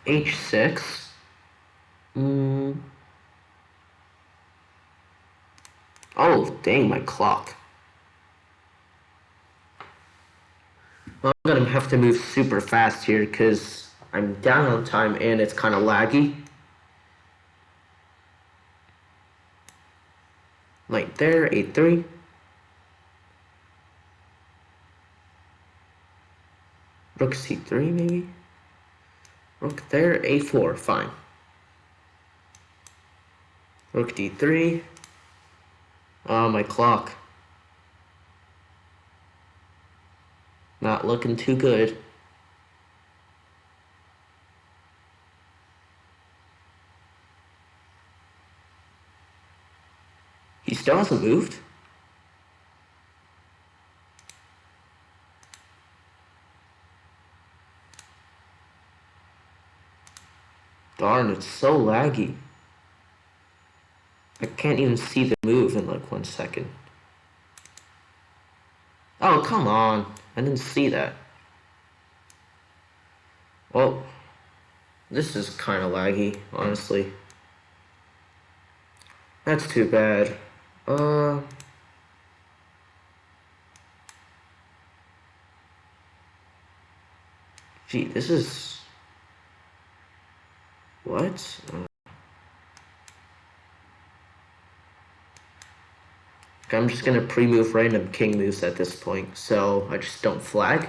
h6. Oh, dang, my clock. Well, I'm gonna have to move super fast here because I'm down on time and it's kind of laggy. Like there, a3. Rook c3 maybe? Rook there, a4, fine. Rook d3. Oh, my clock. Not looking too good. He still hasn't moved? Darn, it's so laggy. I can't even see the move in like 1 second. Oh, come on. I didn't see that. Well, this is kind of laggy, honestly. That's too bad. Gee, this is... What? I'm just gonna pre-move random king moves at this point, so I just don't flag.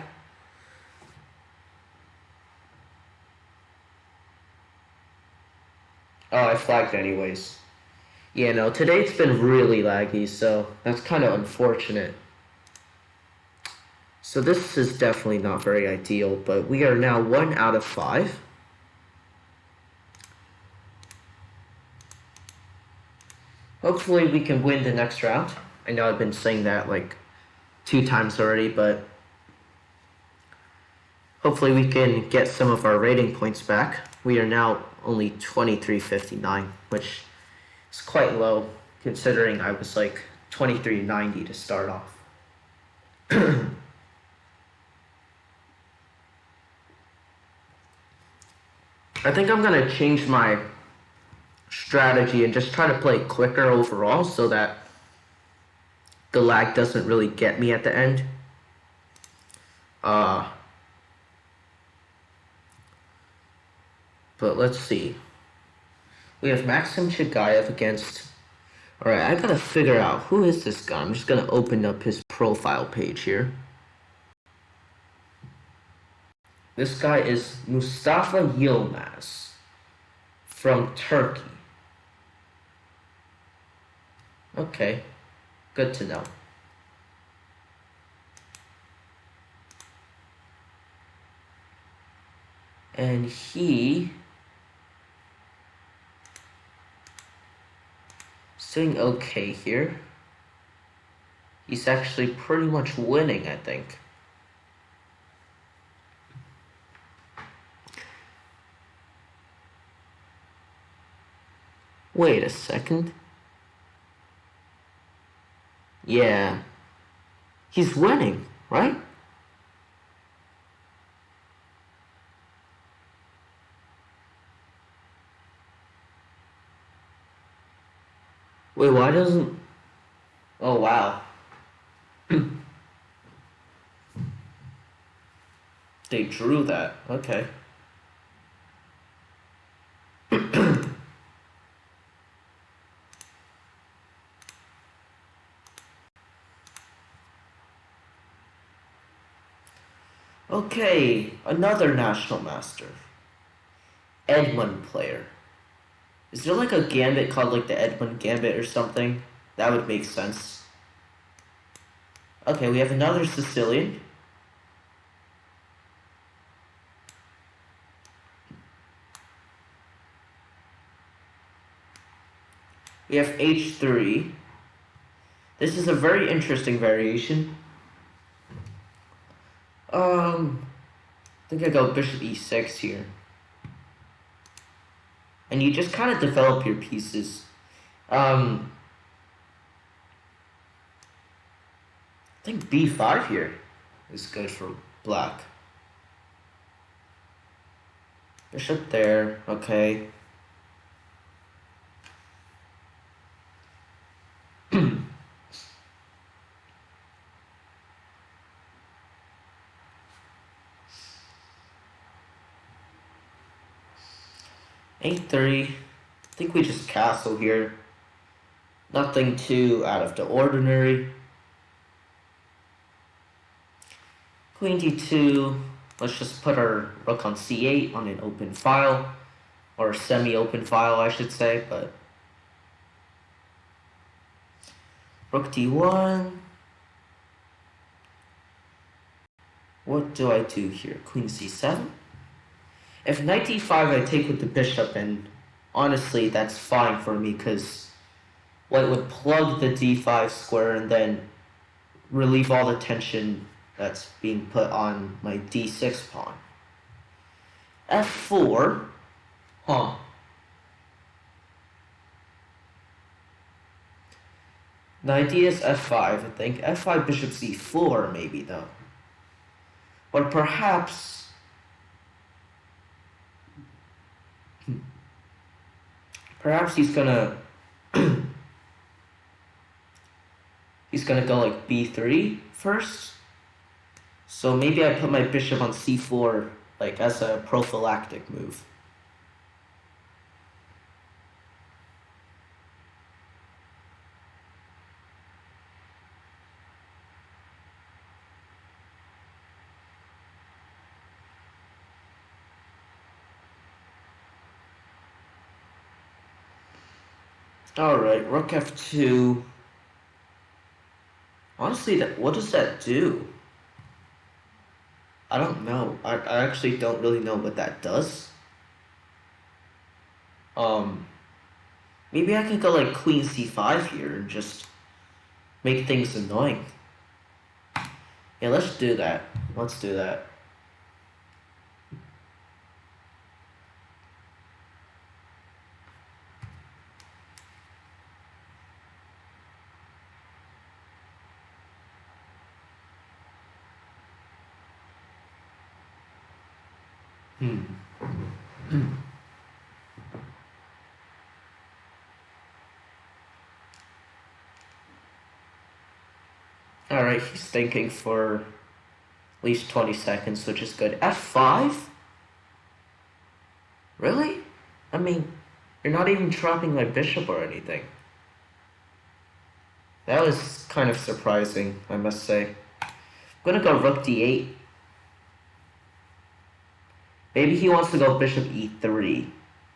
Oh, I flagged anyways. Yeah, no, today it's been really laggy, so that's kind of unfortunate. So this is definitely not very ideal, but we are now 1 out of 5. Hopefully we can win the next round. I know I've been saying that like 2 times already, but Hopefully we can get some of our rating points back. We are now only 2359, which is quite low considering I was like 2390 to start off. I think I'm gonna change my strategy and just try to play quicker overall so that the lag doesn't really get me at the end. But let's see. We have Maxim Chigayev against... Alright, I gotta figure out who is this guy. I'm just gonna open up his profile page here. This guy is Mustafa Yilmaz from Turkey. Okay, good to know. And he's doing okay here. He's actually pretty much winning, I think. Wait a second. Yeah. He's winning, right? Wait, why doesn't... Oh, wow. They drew that. Okay. Okay, another National Master. Edmund player. Is there like a gambit called like the Edmund Gambit or something? That would make sense. Okay, we have another Sicilian. We have H3. This is a very interesting variation. I think I go Bishop E6 here. And you just kind of develop your pieces. I think B5 here is good for black. Bishop there, okay. A3. I think we just castle here. Nothing too out of the ordinary. Queen D2. Let's just put our rook on C8 on an open file. Or semi-open file, I should say, but... Rook D1. What do I do here? Queen C7? If knight d5, I take with the bishop, and honestly, that's fine for me, because white would plug the d5 square and then relieve all the tension that's being put on my d6 pawn. F4. Huh. The idea is f5, I think. f5, bishop c4, maybe, though. Or perhaps... Perhaps he's gonna... he's gonna go like b3 first. So maybe I put my bishop on c4 like as a prophylactic move. Alright, rook f2. Honestly, what does that do? I don't know. I actually don't really know what that does. Maybe I could go like queen c5 here and just make things annoying. Yeah, let's do that. Let's do that. Alright, he's thinking for at least 20 seconds, which is good. F5? Really? I mean, you're not even dropping my bishop or anything. That was kind of surprising, I must say. I'm gonna go rook d8. Maybe he wants to go bishop e3.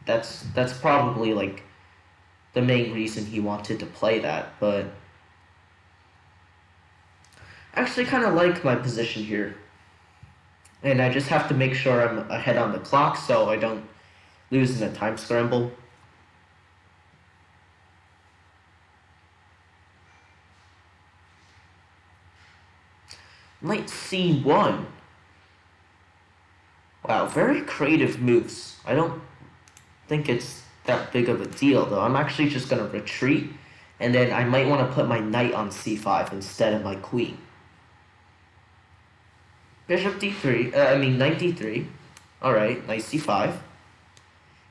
That's probably like the main reason he wanted to play that, but I actually kind of like my position here. And I just have to make sure I'm ahead on the clock so I don't lose in a time scramble. Knight c1. Wow, very creative moves. I don't think it's that big of a deal, though. I'm actually just going to retreat, and then I might want to put my knight on c5 instead of my queen. Bishop d3, knight d3. Alright, knight c5.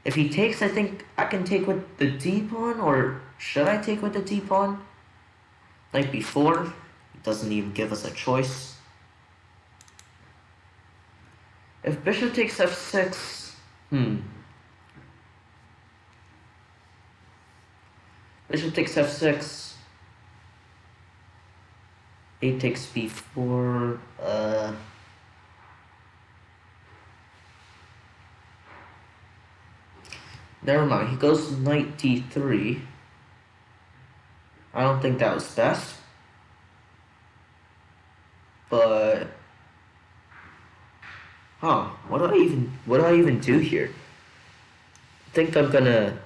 If he takes, I think I can take with the d-pawn, or should I take with the d-pawn? Knight b4. It doesn't even give us a choice. If bishop takes f6, Bishop takes f6. A takes b4. Never mind. He goes knight d3. I don't think that was best. But what do I even do here? I think I'm gonna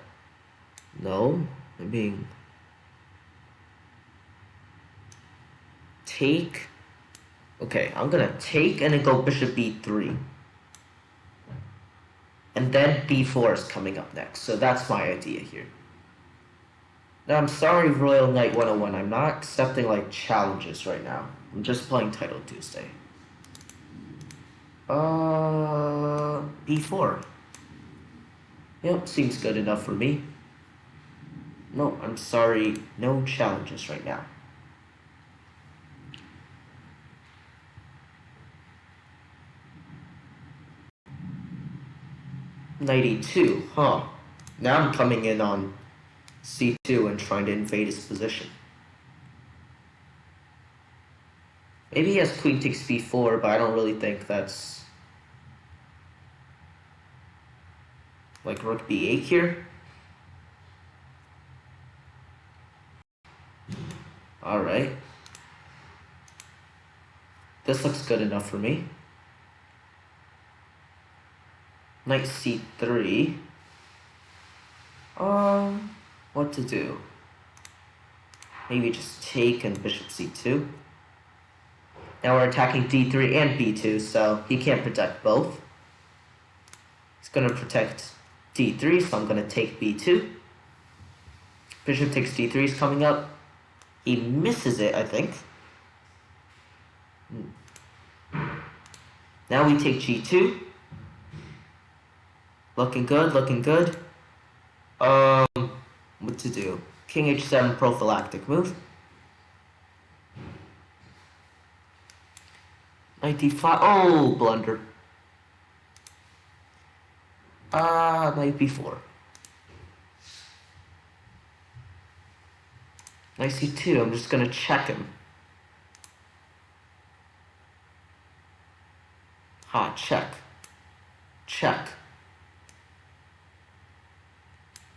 take. Okay, I'm gonna take and then go bishop b3. And then b4 is coming up next. So that's my idea here. Now, I'm sorry, Royal Knight 101. I'm not accepting like challenges right now. I'm just playing Title Tuesday. b4. Yep, seems good enough for me. No, I'm sorry. No challenges right now. Knight e2, Now I'm coming in on c2 and trying to invade his position. Maybe he has queen takes b4, but I don't really think that's like rook b8 here. Alright. This looks good enough for me. Knight c3. What to do? Maybe just take and bishop c2. Now we're attacking d3 and b2, so he can't protect both. He's going to protect d3, so I'm going to take b2. Bishop takes d3 is coming up. He misses it, I think. Now we take g2. Looking good, looking good. What to do? King h7 prophylactic move. Knight d5. Oh, blunder. Knight b4. Knight c2. I'm just gonna check him. Check. Check.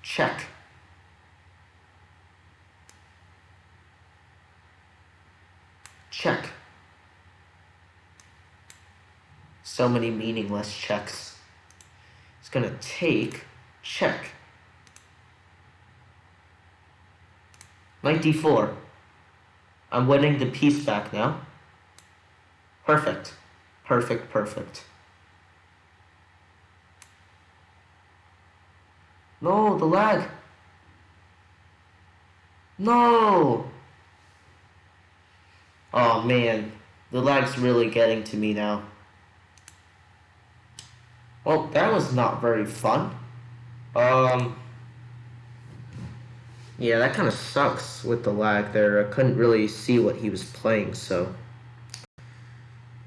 Check. Check. So many meaningless checks. It's gonna take. Check. Knight d4. I'm winning the piece back now. Perfect. Perfect, perfect. No, the lag. No! Oh man, the lag's really getting to me now. Well, that was not very fun. Um, yeah, that kind of sucks with the lag there. I couldn't really see what he was playing, so.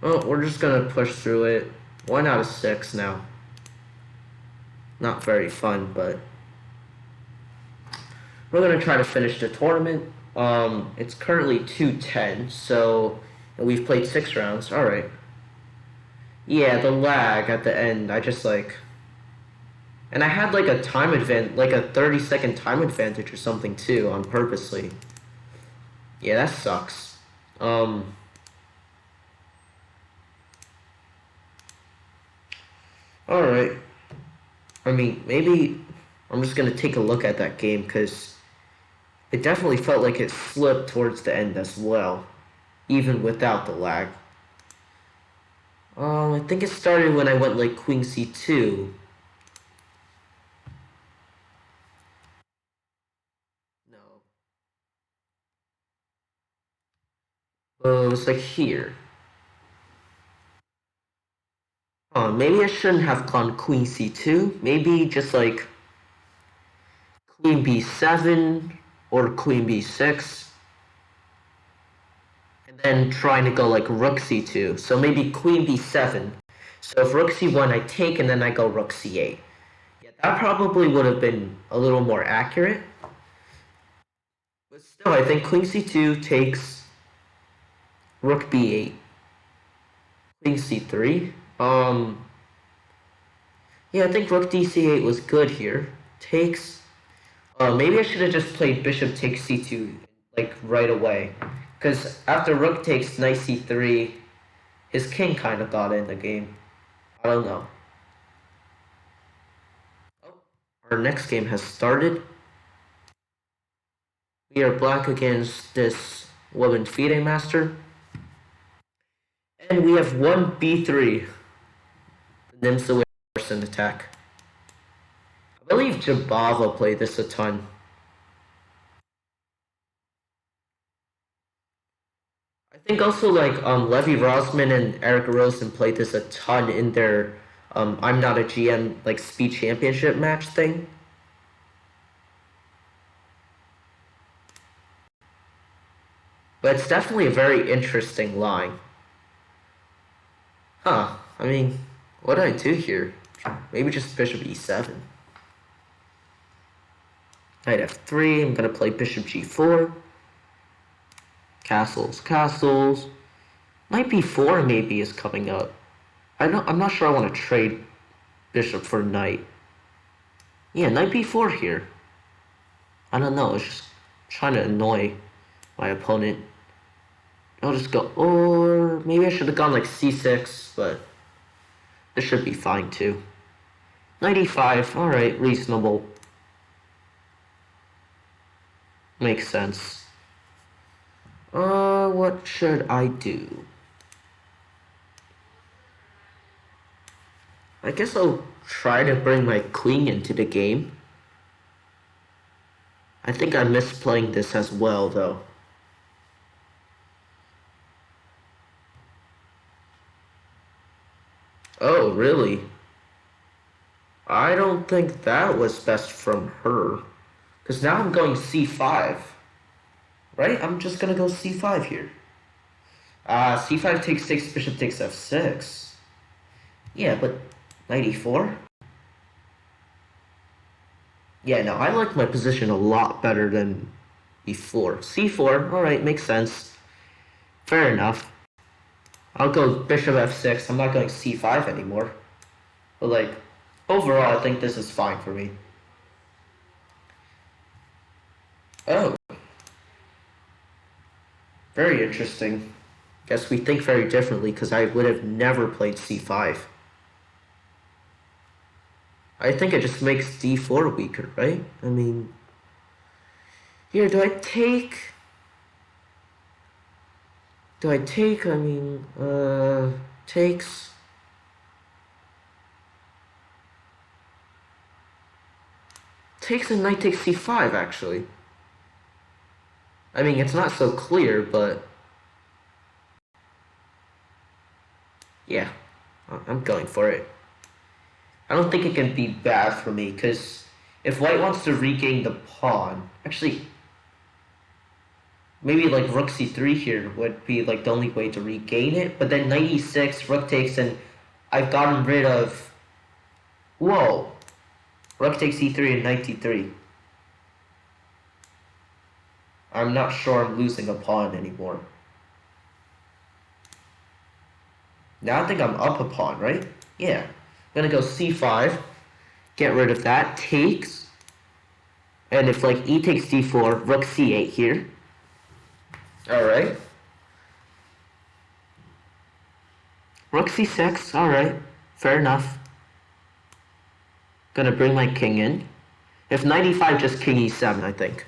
Well, we're just gonna push through it. 1 out of 6 now. Not very fun, but we're gonna try to finish the tournament. It's currently 2:10, so we've played 6 rounds. All right. Yeah, the lag at the end. I just like, and I had like a time advantage, like a 30-second time advantage or something too, on purposely. Yeah, that sucks. Um. All right. I mean, maybe I'm just gonna take a look at that game because it definitely felt like it slipped towards the end as well, even without the lag. I think it started when I went like Queen C2. No. It was like here. Maybe I shouldn't have gone Queen C2. Maybe just like Queen B7 or Queen B6. And then trying to go like Rook C2. So maybe Queen B7. So if Rook C1 I take and then I go Rook C8. Yeah, that probably would have been a little more accurate. But still, I think Queen C2 takes Rook B8. Queen C3. Yeah, I think Rook DC8 was good here. Takes. Maybe I should have just played Bishop takes C2 like right away, because after Rook takes Knight C3, his king kind of got in the game. I don't know. Oh, our next game has started. We are black against this woman FIDE master, and we have one B3. The Nimsa Warson attack. I believe Jabava played this a ton. I think also like Levy Rosman and Eric Rosen played this a ton in their I'm Not a GM like speed championship match thing. But it's definitely a very interesting line. Huh. I mean, what did I do here? Maybe just Bishop E7. Knight F3, I'm gonna play Bishop G4. Castles, castles. Knight B4 maybe is coming up. I'm not sure I want to trade Bishop for Knight. Yeah, Knight B4 here. I don't know, it's just trying to annoy my opponent. I'll just go, or maybe I should have gone like C6, but this should be fine too. Knight E5, alright, reasonable. Makes sense. What should I do? I guess I'll try to bring my queen into the game. I think I miss playing this as well, though. Oh, really? I don't think that was best from her. Because now I'm going C5. Right? I'm just gonna go C5 here. C5 takes 6, bishop takes F6. Yeah, but Knight E4? Yeah, no, I like my position a lot better than before. C4, alright, makes sense. Fair enough. I'll go bishop F6. I'm not going C5 anymore. But like, overall, I think this is fine for me. Oh. Very interesting. Guess we think very differently because I would have never played C5. I think it just makes D4 weaker, right? I mean, here, do I take? I mean, takes. Takes and knight takes C5, actually. I mean, it's not so clear, but yeah, I'm going for it. I don't think it can be bad for me, because if white wants to regain the pawn, actually, maybe like rook c3 here would be like the only way to regain it, but then knight e6, rook takes, and I've gotten rid of... Whoa! Rook takes e3 and knight d3. I'm not sure I'm losing a pawn anymore. Now I think I'm up a pawn, right? Yeah. I'm gonna go c5, get rid of that, takes, and if like e takes d4, rook c8 here. Alright. Rook c6, alright. Fair enough. Gonna bring my king in. If knight e5, just king e7, I think.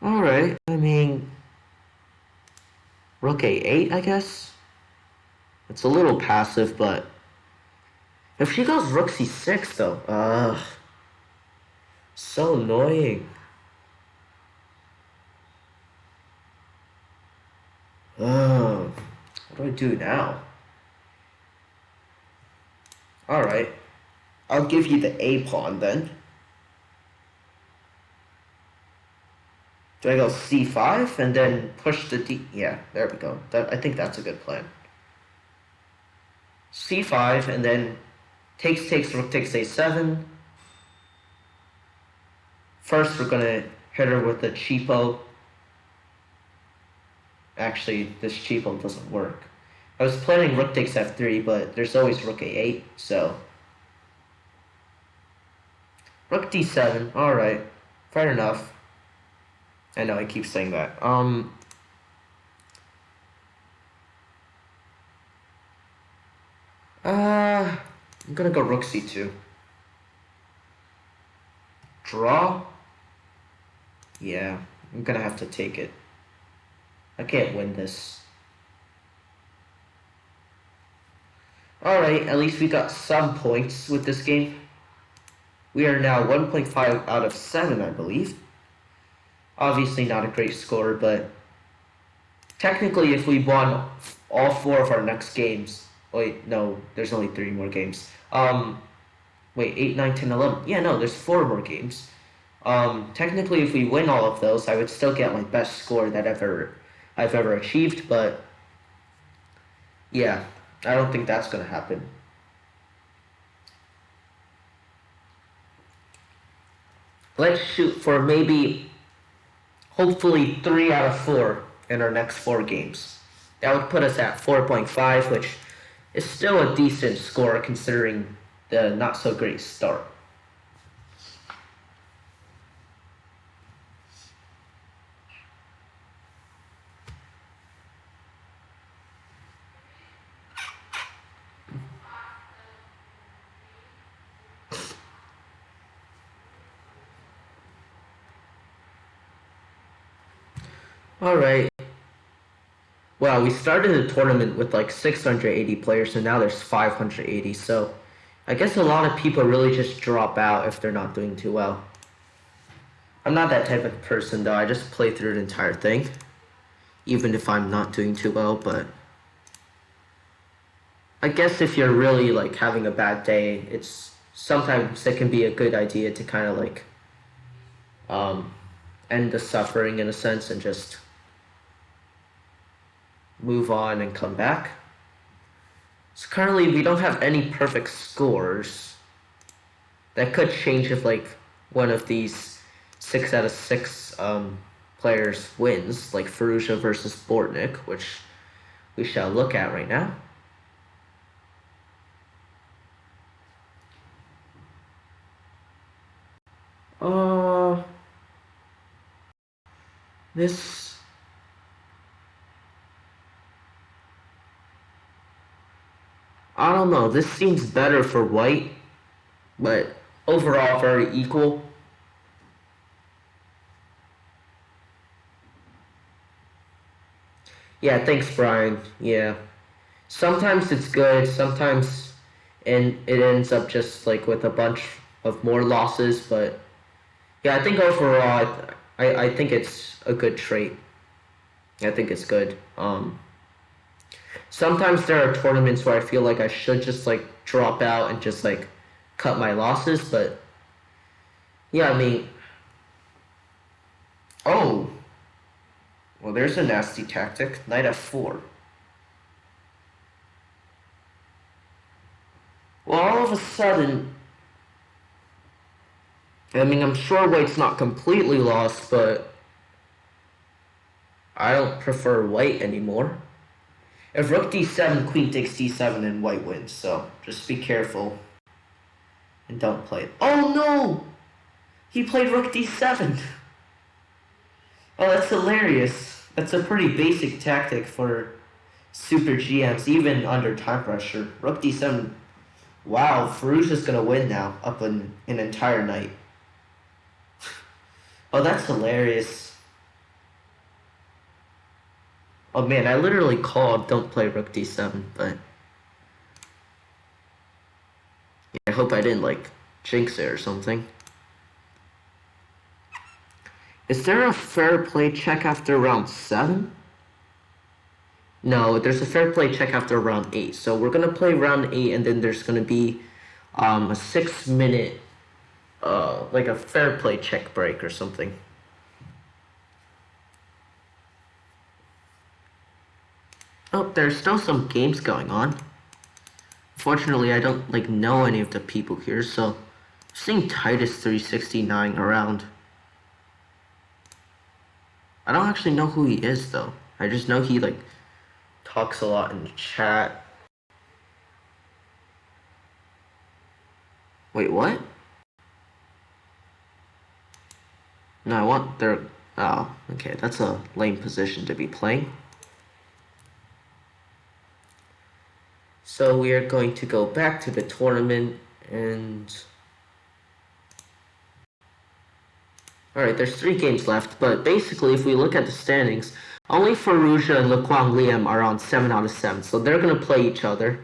Alright, I mean... Rook a8, I guess? It's a little passive, but... If she goes rook c6, though, so annoying. What do I do now? Alright. I'll give you the A pawn then. Do I go c5 and then push the d... Yeah, there we go. I think that's a good plan. c5 and then takes, rook takes a7. First, we're gonna hit her with the cheapo. Actually, this cheapo doesn't work. I was planning rook takes f3, but there's always rook a8, so... Rook d7, alright. Fair enough. I know, I keep saying that. I'm gonna go rook c2. Draw? Yeah, I'm gonna have to take it. I can't win this. Alright, at least we got some points with this game. We are now 1.5 out of 7, I believe. Obviously not a great score, but technically if we won all 4 of our next games... Wait, no, there's only 3 more games. Wait, 8, 9, 10, 11. Yeah, no, there's 4 more games. Technically if we win all of those, I would still get my best score that I've ever achieved, but... Yeah, I don't think that's gonna happen. Let's shoot for maybe, hopefully 3 out of 4 in our next 4 games. That would put us at 4.5, which is still a decent score considering the not so great start. Alright. Well, we started the tournament with like 680 players, and now there's 580, so I guess a lot of people really just drop out if they're not doing too well. I'm not that type of person, though. I just play through the entire thing, even if I'm not doing too well, but... I guess if you're really, like, having a bad day, sometimes it can be a good idea to kind of, like, end the suffering in a sense and just move on and come back. So currently we don't have any perfect scores. That could change if like one of these 6 out of 6 players wins, like Fallujah versus Bortnik, which we shall look at right now. This... I don't know, this seems better for white, but overall very equal. Yeah, thanks, Brian. Yeah. Sometimes it's good, sometimes it ends up just like with a bunch of more losses, but yeah, I think overall, I think it's a good trait. I think it's good. Sometimes there are tournaments where I feel like I should just like drop out and just like cut my losses, but yeah, I mean, oh, well, there's a nasty tactic. Knight f4. Well, all of a sudden, I mean, I'm sure white's not completely lost, but I don't prefer white anymore. If rook d7, queen takes d7, and white wins, so just be careful and don't play it. Oh no! He played rook d7! Oh, that's hilarious. That's a pretty basic tactic for super GMs, even under time pressure. Rook d7. Wow, Farouz is gonna win now, up an entire knight. Oh, that's hilarious. Oh man, I literally called don't play rook d7, but yeah, I hope I didn't like jinx it or something. Is there a fair play check after round 7? No, there's a fair play check after round 8. So we're gonna play round 8, and then there's gonna be a 6-minute like a fair play check break or something. Oh, there's still some games going on. Fortunately, I don't like know any of the people here, so I'm seeing Titus369 around. I don't actually know who he is though. I just know he like talks a lot in the chat. Wait, what? No, I want their... Oh, okay, that's a lame position to be playing. So we are going to go back to the tournament and... Alright, there's 3 games left, but basically if we look at the standings, only Fallujah and Lequang Liam are on 7 out of 7, so they're going to play each other.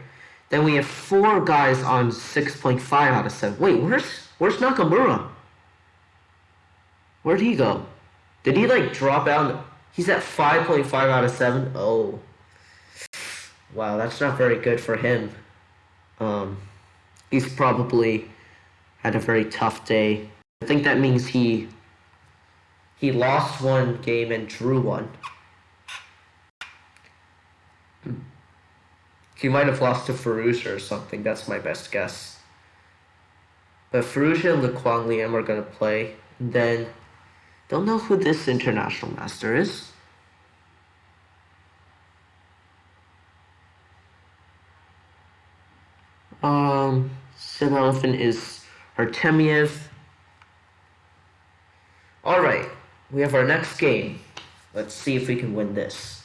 Then we have 4 guys on 6.5 out of 7. Wait, where's Nakamura? Where'd he go? Did he like drop out? He's at 5.5 out of 7? Oh. Wow, that's not very good for him. He's probably had a very tough day. I think that means he lost 1 game and drew 1. He might have lost to Fallujah or something. That's my best guess. But Fallujah and Lequang Liam are going to play. And then, don't know who this international master is. Sid Elephant is Artemiev. Alright, we have our next game. Let's see if we can win this.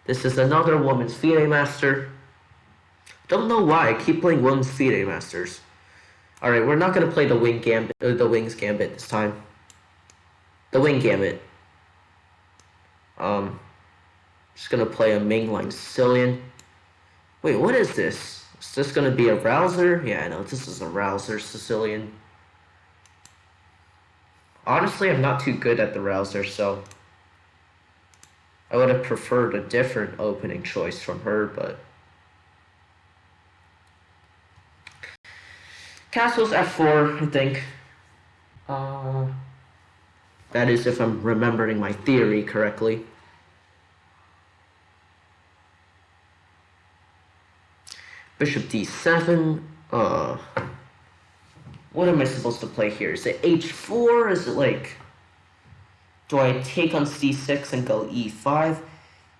This is another women's FIDE master. Don't know why I keep playing women's FIDE masters. Alright, we're not gonna play the Wings Gambit this time. The Wing Gambit. Just gonna play a mainline Sicilian. Wait, what is this? Is this gonna be a Rouser? Yeah, I know, this is a Rouser Sicilian. Honestly, I'm not too good at the Rouser, so I would have preferred a different opening choice from her, but Castle's f4, I think. That is if I'm remembering my theory correctly. Bishop d7. What am I supposed to play here? Is it h4? Is it like... Do I take on c6 and go e5?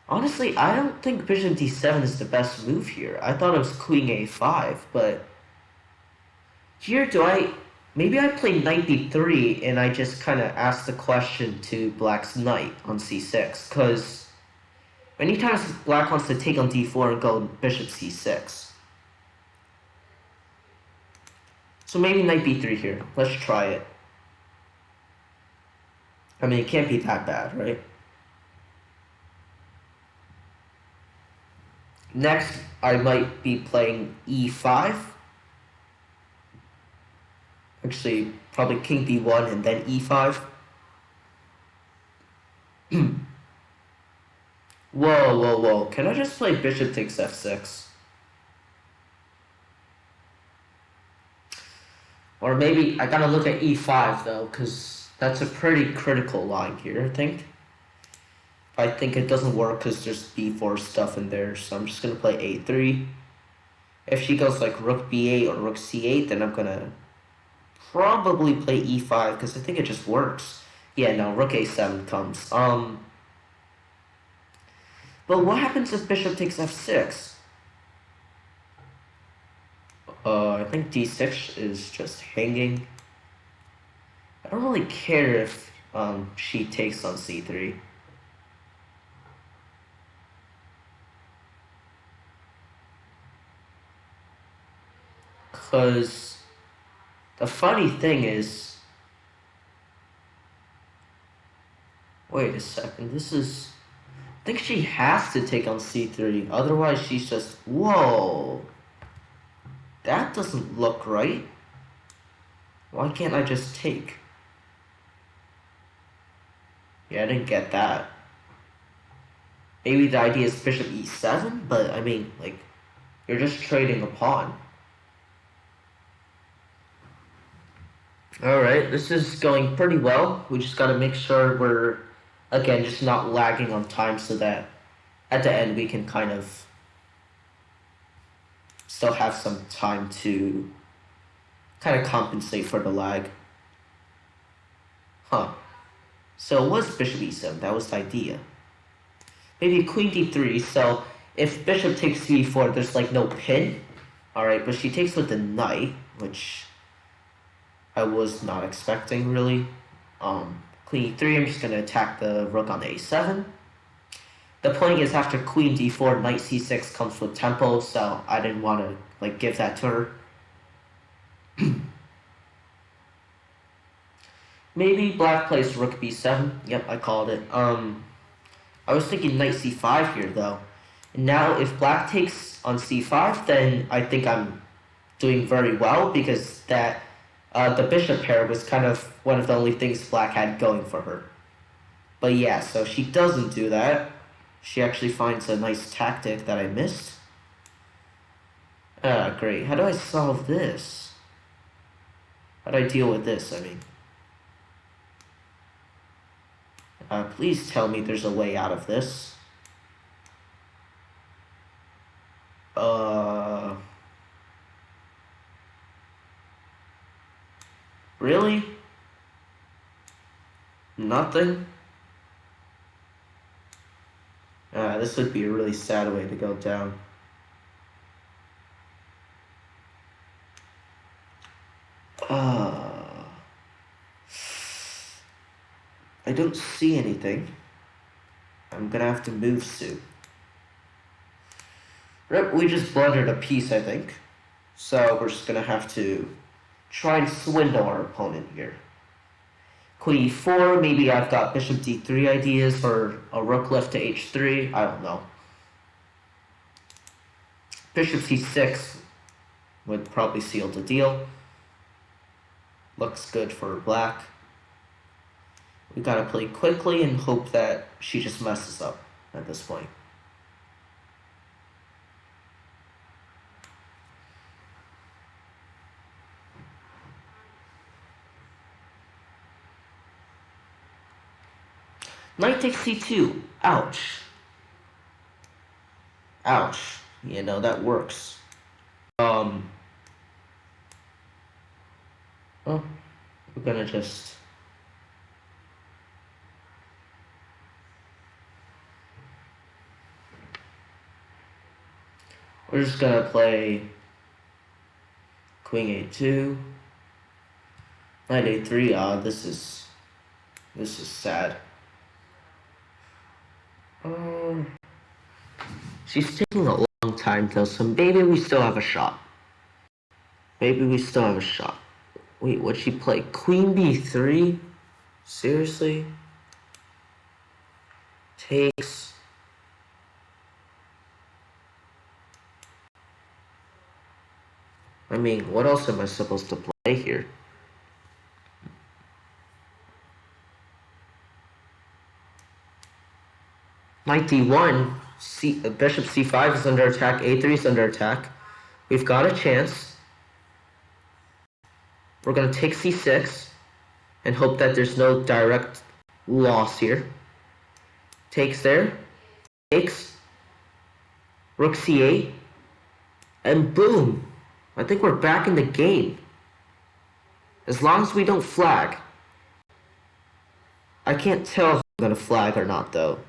Honestly, I don't think bishop d7 is the best move here. I thought it was queen a5, but... Here, maybe I play knight d3 and I just kind of ask the question to black's knight on c6, because many times black wants to take on d4 and go bishop c6. So maybe knight b3 here. Let's try it. I mean, it can't be that bad, right? Next, I might be playing e5. Actually, probably king b1 and then e5. Whoa. Can I just play bishop takes f6? Or maybe I gotta look at e5 though, because that's a pretty critical line here, I think. I think it doesn't work because there's b4 stuff in there, so I'm just gonna play a3. If she goes like rook b8 or rook c8, then I'm gonna probably play e5 because I think it just works. Yeah, no, rook a7 comes. But what happens if bishop takes f6? I think d6 is just hanging. I don't really care if she takes on c3. Because the funny thing is... Wait a second, this is... I think she has to take on c3, otherwise she's just... Whoa! That doesn't look right. Why can't I just take? Yeah, I didn't get that. Maybe the idea is bishop e7, but I mean, like, you're just trading a pawn. Alright, this is going pretty well. We just gotta make sure we're, again, just not lagging on time so that at the end we can kind of still have some time to kind of compensate for the lag. Huh. So it was bishop e7, that was the idea. Maybe queen d3, so if bishop takes b4, there's like no pin. Alright, but she takes with the knight, which I was not expecting really. Queen e3, I'm just gonna attack the rook on a7. The point is after queen d4, knight c6 comes with tempo, so I didn't want to like give that to her. Maybe black plays rook b7. Yep, I called it. I was thinking knight c5 here though. Now if black takes on c5, then I think I'm doing very well because that the bishop pair was kind of one of the only things black had going for her. But yeah, so she doesn't do that. She actually finds a nice tactic that I missed. Great. How do I solve this? How do I deal with this, I mean? Please tell me there's a way out of this. Really? Nothing? This would be a really sad way to go down. I don't see anything. I'm gonna have to move soon. Right, we just blundered a piece, I think. So we're just gonna have to try and swindle our opponent here. Queen e4, maybe I've got bishop d3 ideas for a rook left to h3, I don't know. Bishop c6 would probably seal the deal. Looks good for black. We gotta play quickly and hope that she just messes up at this point. Knight takes c2. Ouch. Ouch. You know, that works. Well, we're gonna just... We're just gonna play Queen a2, Knight a3. This is sad. She's taking a long time though, so maybe we still have a shot. Maybe we still have a shot. Wait, what'd she play? Queen b3? Seriously? Takes... I mean, what else am I supposed to play here? Knight d1, bishop c5 is under attack, a3 is under attack. We've got a chance. We're going to take c6 and hope that there's no direct loss here. Takes there. Takes. Rook c8. And boom. I think we're back in the game. As long as we don't flag. I can't tell if I'm going to flag or not, though.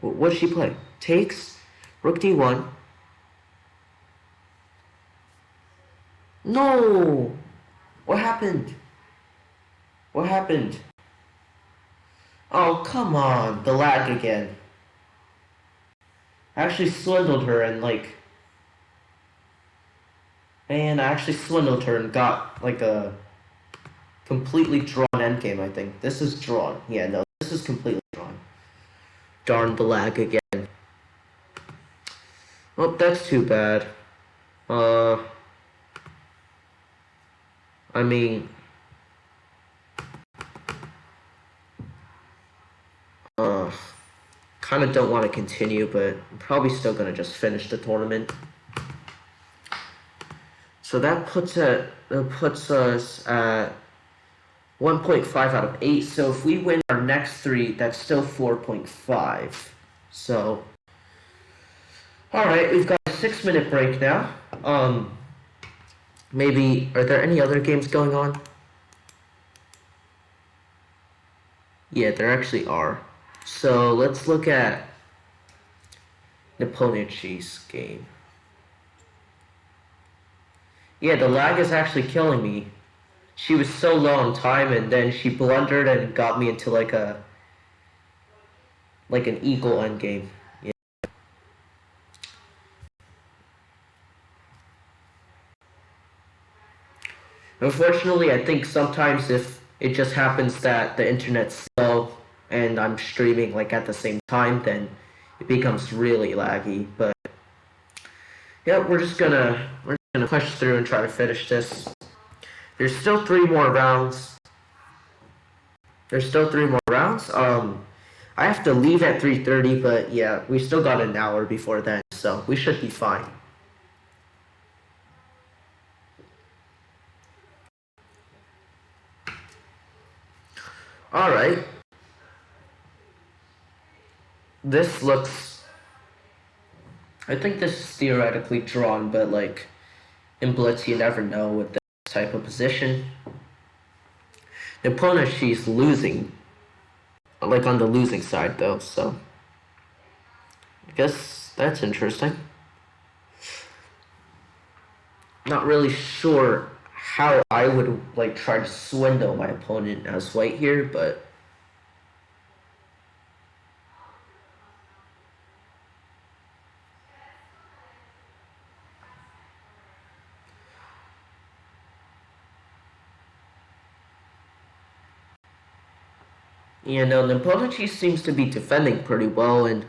What does she play? Takes. Rook d1. No! What happened? What happened? Oh, come on. The lag again. I actually swindled her and, like... Man, I actually swindled her and got, like, a completely drawn endgame, I think. This is drawn. Yeah, no, this is completely drawn. Darn the lag again. Well, that's too bad. I mean... kind of don't want to continue, but I'm probably still going to just finish the tournament. So that puts us at 1.5 out of 8. So if we win our next 3, that's still 4.5. So, all right, we've got a 6-minute break now. Maybe, are there any other games going on? Yeah, there actually are. So let's look at EnergeticHay's game. Yeah, the lag is actually killing me. She was so low on time, and then she blundered and got me into like an eagle endgame. Yeah. Unfortunately, I think sometimes if it just happens that the internet's slow and I'm streaming like at the same time, then it becomes really laggy. But yeah, we're just gonna push through and try to finish this. There's still 3 more rounds. I have to leave at 3:30, but yeah, we still got an hour before then, so we should be fine. All right. This looks... I think this is theoretically drawn, but like in Blitz, you never know with this type of position. The opponent, she's losing, like on the losing side though, so I guess that's interesting. Not really sure how I would like try to swindle my opponent as white here, but yeah, no, Nepomniachtchi seems to be defending pretty well, and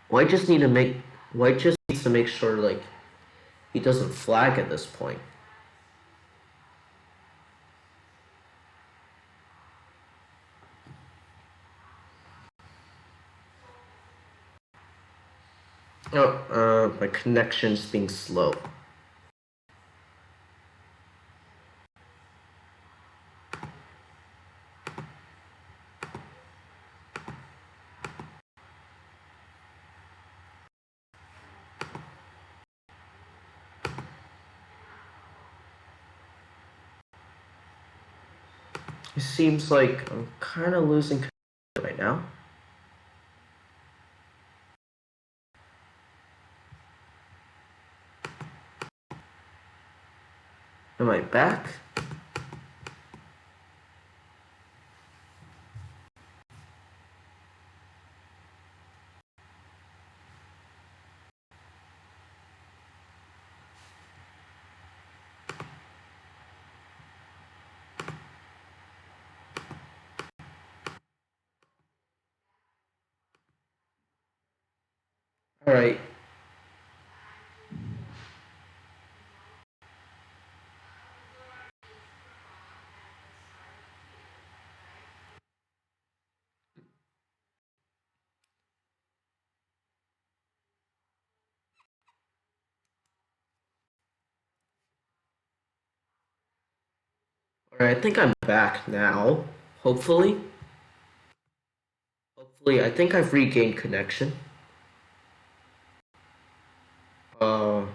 White just needs to make sure like he doesn't flag at this point. Oh, my connection's being slow. It seems like I'm kind of losing connection right now. Am I back? All right. Alright, I think I'm back now. Hopefully. Hopefully, I think I've regained connection. Uh,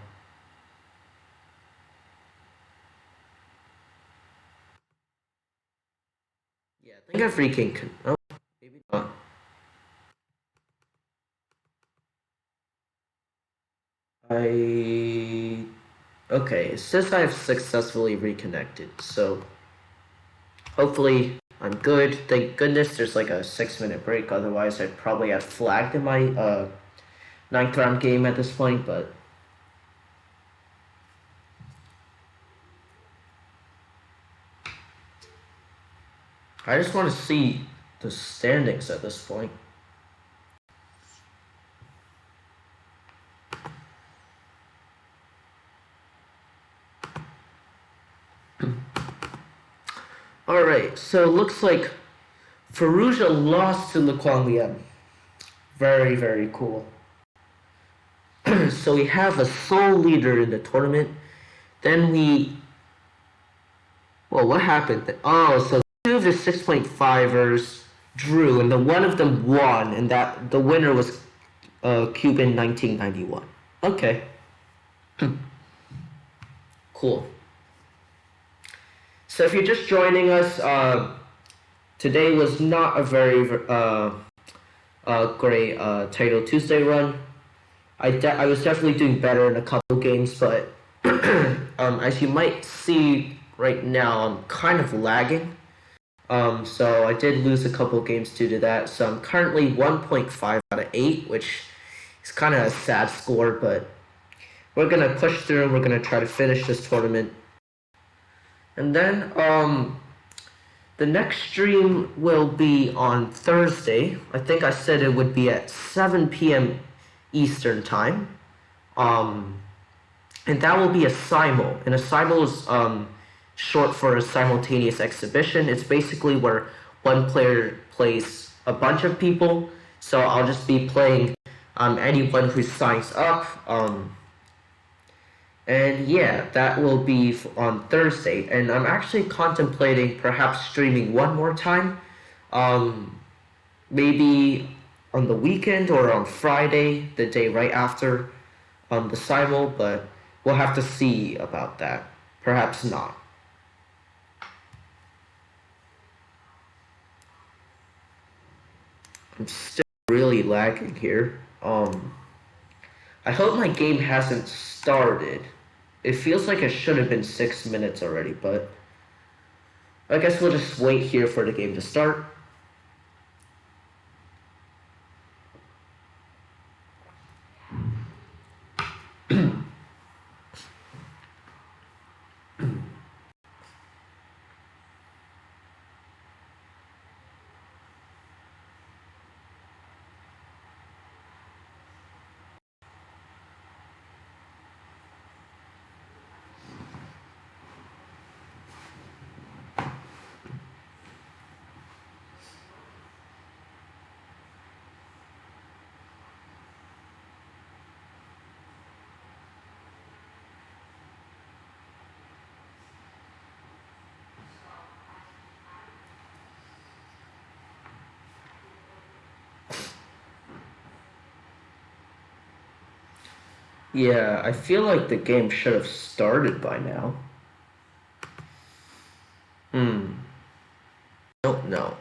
yeah, I think I've regained oh, maybe not. Okay, it says I've successfully reconnected, so hopefully I'm good. Thank goodness there's like a 6-minute break, otherwise I'd probably have flagged in my ninth round game at this point, but I just want to see the standings at this point. Alright, so it looks like Faruja lost to Liang. Very, very cool. So we have a sole leader in the tournament. Then well, what happened? Oh, so two of the 6.5ers drew, and the one of them won, and that the winner was Cuban 1991. Okay. Cool. So if you're just joining us, today was not a very great Title Tuesday run. I was definitely doing better in a couple games, but as you might see right now, I'm kind of lagging. So I did lose a couple games due to that. So I'm currently 1.5 out of 8, which is kind of a sad score, but we're gonna push through and we're gonna try to finish this tournament. And then the next stream will be on Thursday. I think I said it would be at 7 p.m. Eastern time. And that will be a simul. And a simul is short for a simultaneous exhibition. It's basically where one player plays a bunch of people. So I'll just be playing anyone who signs up. And yeah, that will be on Thursday. And I'm actually contemplating perhaps streaming one more time. Maybe on the weekend or on Friday, the day right after the simul, but we'll have to see about that. Perhaps not. I'm still really lagging here. I hope my game hasn't started. It feels like it should have been 6 minutes already, but I guess we'll just wait here for the game to start. Yeah, I feel like the game should have started by now. Don't know.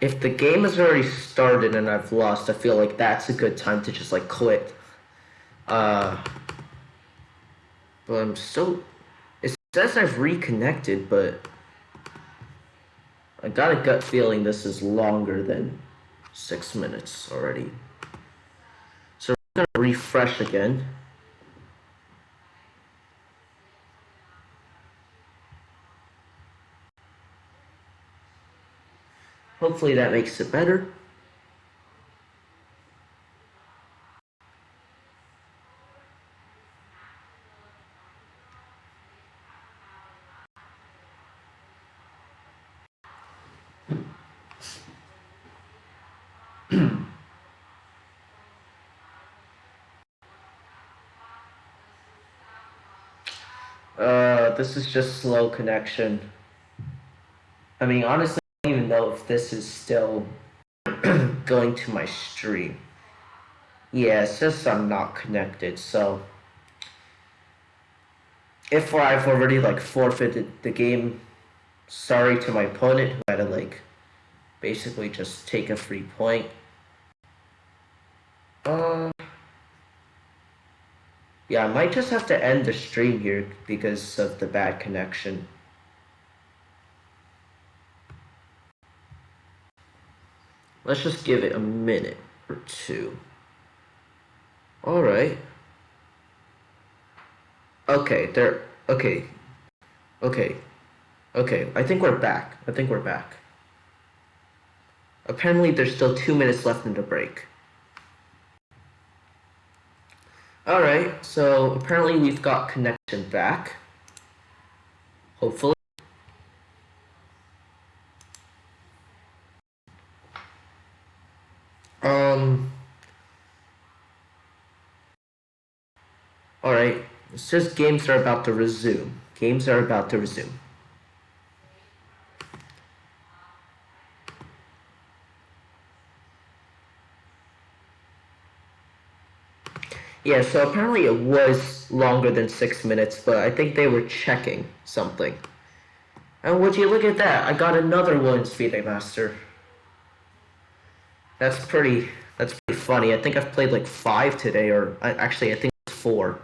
If the game has already started and I've lost, I feel like that's a good time to just like quit. But I'm still. It says I've reconnected, but I got a gut feeling this is longer than 6 minutes already. So we're gonna refresh again. Hopefully that makes it better. this is just slow connection. I mean, honestly, I don't even know if this is still going to my stream. Yeah, it says I'm not connected, so if I've already like forfeited the game, sorry to my opponent who had to like basically just take a free point. Yeah, I might just have to end the stream here because of the bad connection. Let's just give it a minute or two. Alright. Okay, okay. I think we're back. Apparently there's still 2 minutes left in the break. Alright, so apparently we've got connection back. Hopefully. Alright, it says games are about to resume. Yeah, so apparently it was longer than 6 minutes, but I think they were checking something. And would you look at that? I got another Williams FIDE Master. That's pretty funny. I think I've played like 5 today, or actually I think it's 4.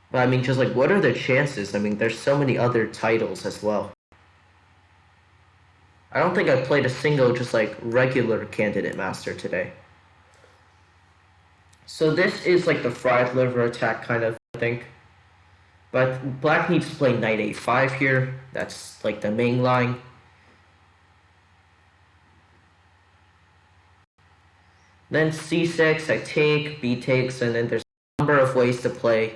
But I mean, just like, what are the chances? I mean, there's so many other titles as well. I don't think I played a single just like regular Candidate Master today. So this is like the fried liver attack kind of, I think. But black needs to play knight a5 here. That's like the main line. Then c6, I take, b takes, and then there's a number of ways to play.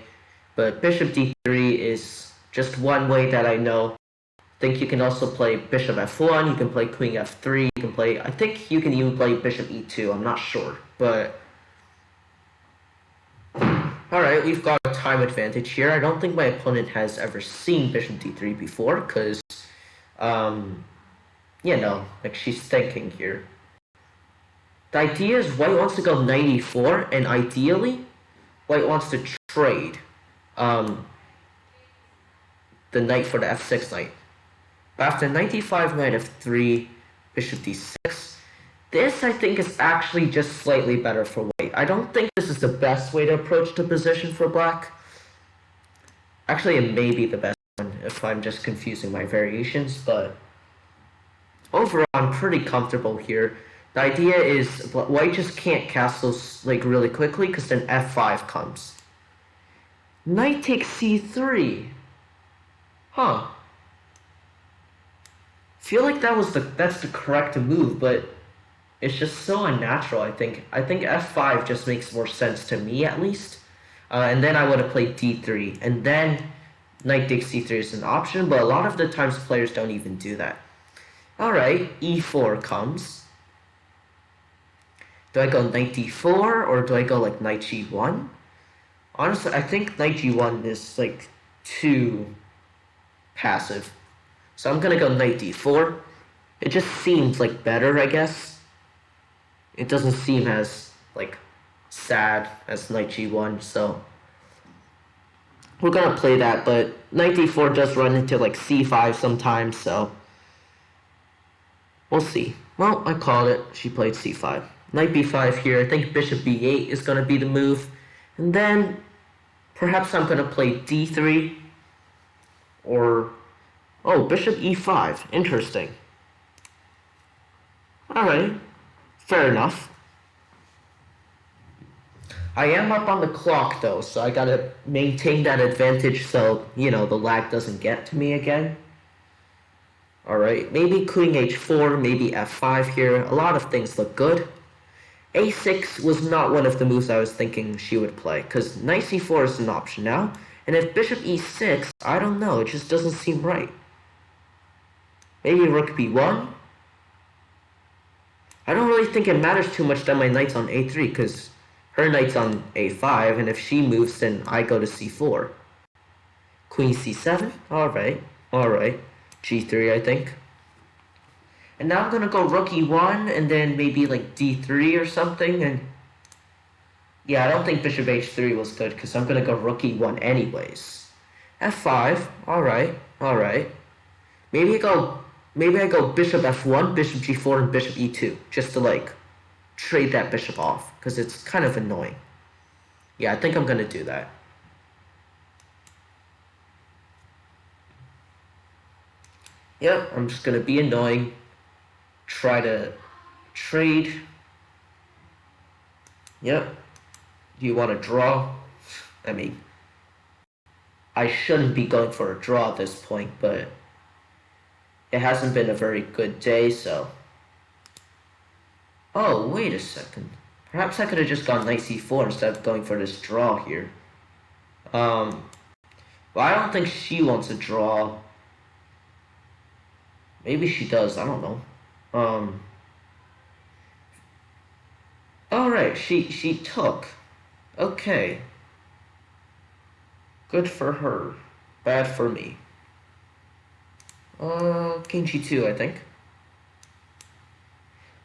But bishop d3 is just one way that I know. I think you can also play bishop f1, you can play queen f3, you can play, I think you can even play bishop e2, I'm not sure. But alright, we've got a time advantage here. I don't think my opponent has ever seen bishop d3 before, because, you know, like she's thinking here. The idea is white wants to go knight e4, and ideally, white wants to trade the knight for the f6 knight. But after knight d5, knight f3, bishop d6, this I think is actually just slightly better for white. I don't think this is the best way to approach the position for black. Actually, it may be the best one if I'm just confusing my variations, but overall I'm pretty comfortable here. The idea is white just can't castle like really quickly because then f5 comes. Knight takes c3. Huh. Feel like that's the correct move, but it's just so unnatural, I think. I think f5 just makes more sense to me, at least. And then I would have played d3, and then knight takes c3 is an option, but a lot of the times players don't even do that. Alright, e4 comes. Do I go knight d4, or do I go like knight g1? Honestly, I think knight g1 is like too passive. So I'm gonna go knight d4. It just seems like better, I guess. It doesn't seem as like sad as knight g1, so we're gonna play that, but knight d4 does run into like c5 sometimes, so we'll see. Well, I called it. She played c5. Knight b5 here. I think bishop b8 is gonna be the move. And then perhaps I'm gonna play d3 or oh, bishop e5. Interesting. Alright. Fair enough. I am up on the clock though, so I gotta maintain that advantage so, you know, the lag doesn't get to me again. Alright, maybe queen h4, maybe f5 here. A lot of things look good. a6 was not one of the moves I was thinking she would play, because knight c4 is an option now. And if bishop e6, I don't know, it just doesn't seem right. Maybe rook b1? I don't really think it matters too much that my knight's on a3, because her knight's on a5, and if she moves, then I go to c4. Queen c7. Alright. Alright. g3, I think. And now I'm gonna go rook e1 and then maybe like d3 or something. And yeah, I don't think bishop h3 was good because I'm gonna go rook e1 anyways. f5. Alright. Alright. Maybe I go bishop f1, bishop g4, and bishop e2 just to like trade that bishop off because it's kind of annoying. Yeah, I think I'm gonna do that. Yep, I'm just gonna be annoying. Try to trade. Yep. Do you want to draw? I mean, I shouldn't be going for a draw at this point, but it hasn't been a very good day, so. Oh, wait a second. Perhaps I could have just gone knight c4 instead of going for this draw here. But I don't think she wants a draw. Maybe she does, I don't know. Alright, she took. Okay. Good for her. Bad for me. King g2, I think.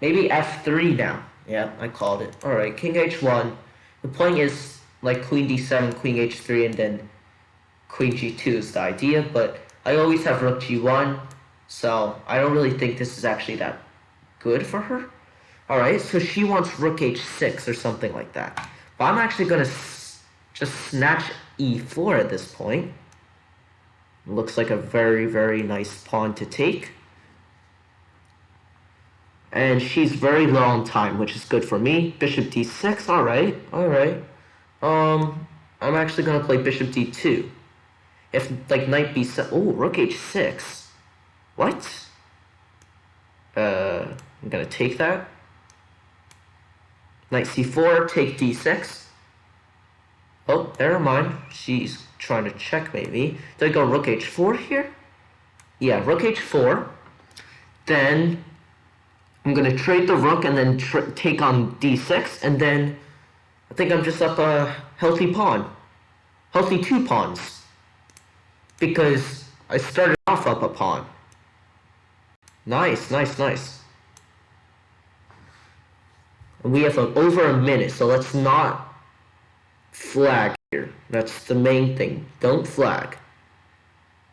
Maybe f3 now. Yeah, I called it. Alright, king h1. The point is, like, queen d7, queen h3, and then queen g2 is the idea, but I always have rook g1, so I don't really think this is actually that good for her. Alright, so she wants rook h6 or something like that. But I'm actually going to just snatch e4 at this point. Looks like a very, very nice pawn to take. And she's very low on time, which is good for me. Bishop d6, alright, alright. I'm actually going to play bishop d2. If, like, knight b7... Oh, rook h6. What? I'm going to take that. Knight c4, take d6. Oh, never mind. She's trying to checkmate me. Did I go rook h4 here? Yeah, rook h4. Then I'm going to trade the rook and then take on d6. And then I think I'm just up a healthy pawn. Healthy 2 pawns. Because I started off up a pawn. Nice, nice, nice. And we have over a minute, so let's not flag here. That's the main thing. Don't flag.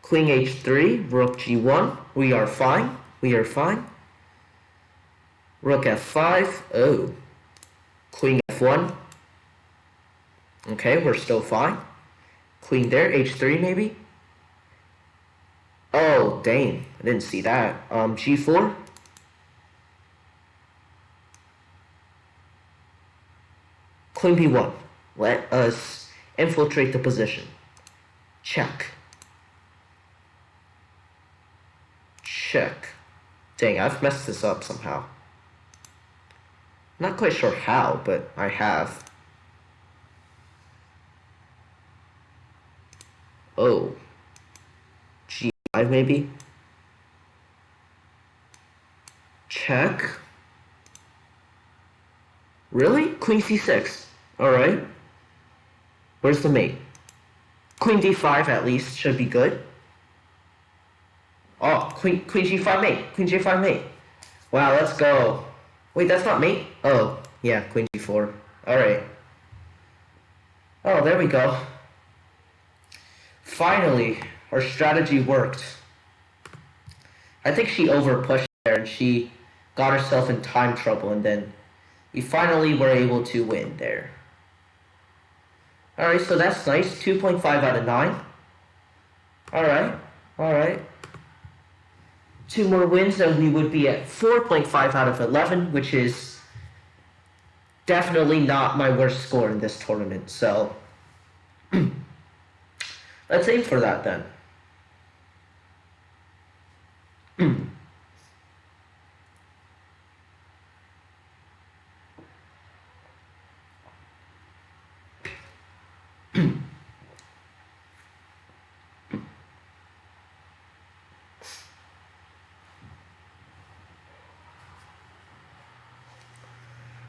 Queen h3, rook g1. We are fine. We are fine. Rook f5. Oh. Queen f1. Okay, we're still fine. Queen there, h3 maybe. Oh, dang. I didn't see that. G4. Queen b1. Let us infiltrate the position. Check. Check. Dang, I've messed this up somehow. Not quite sure how, but I have. Oh. G5 maybe? Check. Really? Queen c6. Alright. Where's the mate? Queen d5 at least should be good. Oh, queen g5 mate. Queen g5 mate. Wow, let's go. Wait, that's not mate? Oh, yeah, queen g4. Alright. Oh, there we go. Finally, our strategy worked. I think she overpushed there and she got herself in time trouble, and then we finally were able to win there. Alright, so that's nice. 2.5 out of 9. Alright, alright. 2 more wins and we would be at 4.5 out of 11, which is definitely not my worst score in this tournament. So let's aim for that then.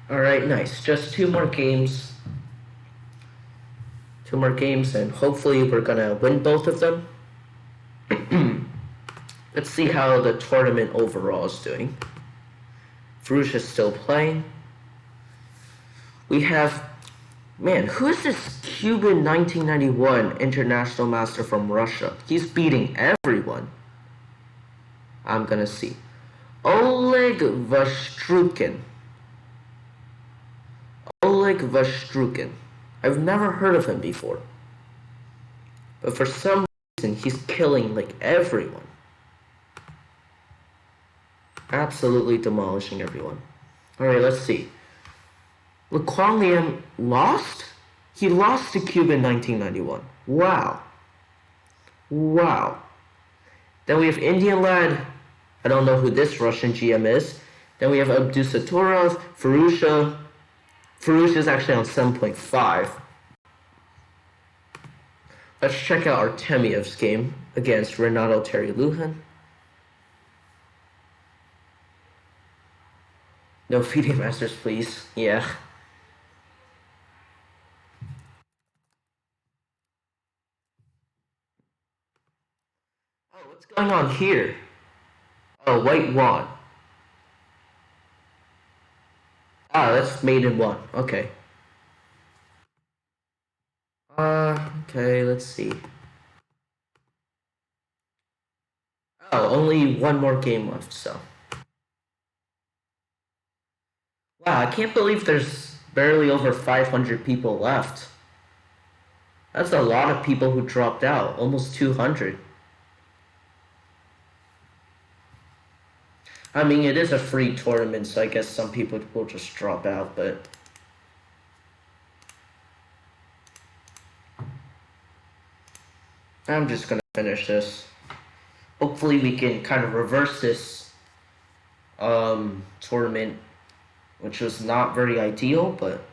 Alright, nice. Just 2 more games 2 more games, and hopefully we're gonna win both of them. Let's see how the tournament overall is doing. Farouche is still playing. We have, man, who is this Cuban 1991 international master from Russia? He's beating everyone. I'm gonna see. Oleg Vashstrukin. Oleg Vashstrukin. I've never heard of him before. But for some reason, he's killing like everyone. Absolutely demolishing everyone. Alright, let's see. Kwang Liam lost? He lost to Cuban 1991. Wow. Wow. Then we have Indian lad. I don't know who this Russian GM is. Then we have Abdusatorov, Farouche. Farouche is actually on 7.5. Let's check out Artemyev's game against Renato Terry Lujan. No feeding masters, please. Yeah. Oh, what's going on here? Oh, white won. Ah, that's maiden one. Okay. Okay, let's see. Oh, only one more game left, so. Wow, I can't believe there's barely over 500 people left. That's a lot of people who dropped out, almost 200. I mean, it is a free tournament, so I guess some people will just drop out, but... I'm just gonna finish this. Hopefully we can kind of reverse this tournament, which was not very ideal, but...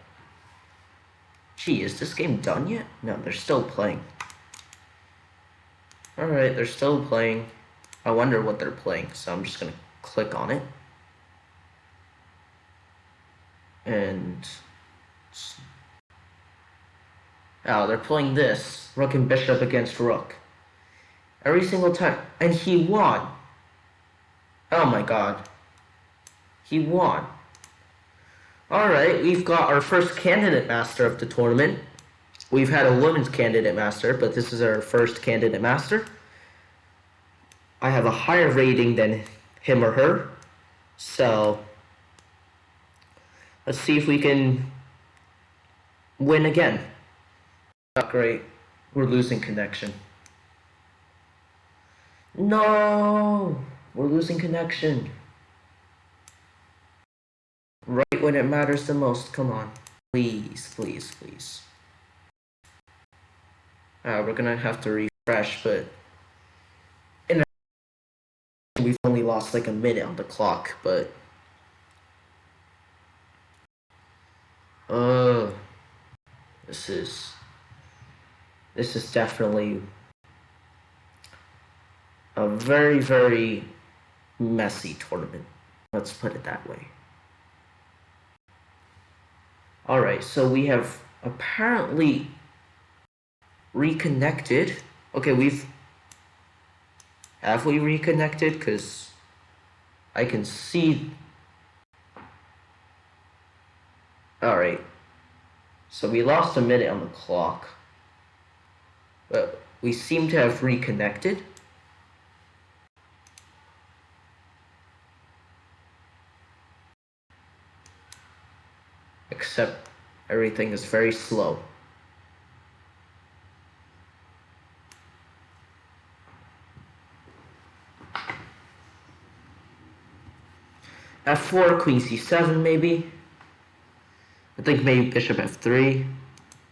Gee, is this game done yet? No, they're still playing. Alright, they're still playing. I wonder what they're playing, so I'm just gonna click on it. And... oh, they're playing this. Rook and Bishop against Rook. Every single time. And he won. Oh my god. He won. Alright, we've got our first candidate master of the tournament. We've had a women's candidate master, but this is our first candidate master. I have a higher rating than him or her. So, let's see if we can win again. Not great. We're losing connection. No! We're losing connection. Right when it matters the most. Come on. Please, please, please. We're gonna have to refresh, but... we've only lost like a minute on the clock, but... This is definitely a very, very messy tournament. Let's put it that way. Alright, so we have apparently reconnected. Okay, have we reconnected? Because I can see... Alright. So we lost a minute on the clock. But we seem to have reconnected. Except everything is very slow. F4, Queen C7 maybe. I think maybe Bishop F3.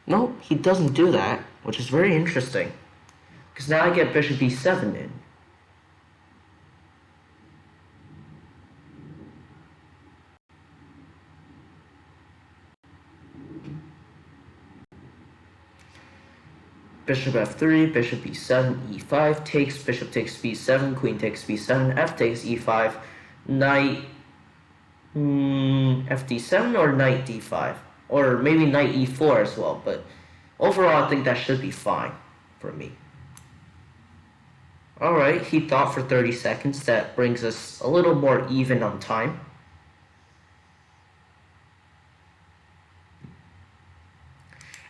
No, he doesn't do that, which is very interesting. Because now I get Bishop E7 in. Bishop F3, Bishop E7, E5, takes, Bishop takes B7, Queen takes B7, F takes E5, Knight FD7 or Knight D5, or maybe Knight E4 as well, but overall, I think that should be fine for me. Alright, he thought for 30 seconds. That brings us a little more even on time.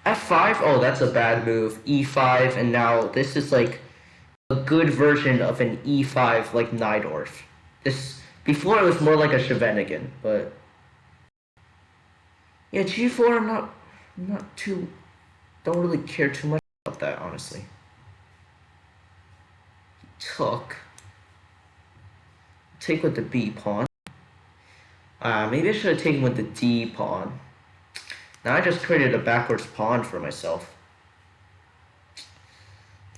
F5, oh, that's a bad move. E5, and now this is like a good version of an E5 like Najdorf. This, before it was more like a Scheveningen, but yeah, G4, I'm not too, don't really care too much about that, honestly. Take with the B pawn. Maybe I should have taken with the D pawn. Now I just created a backwards pawn for myself.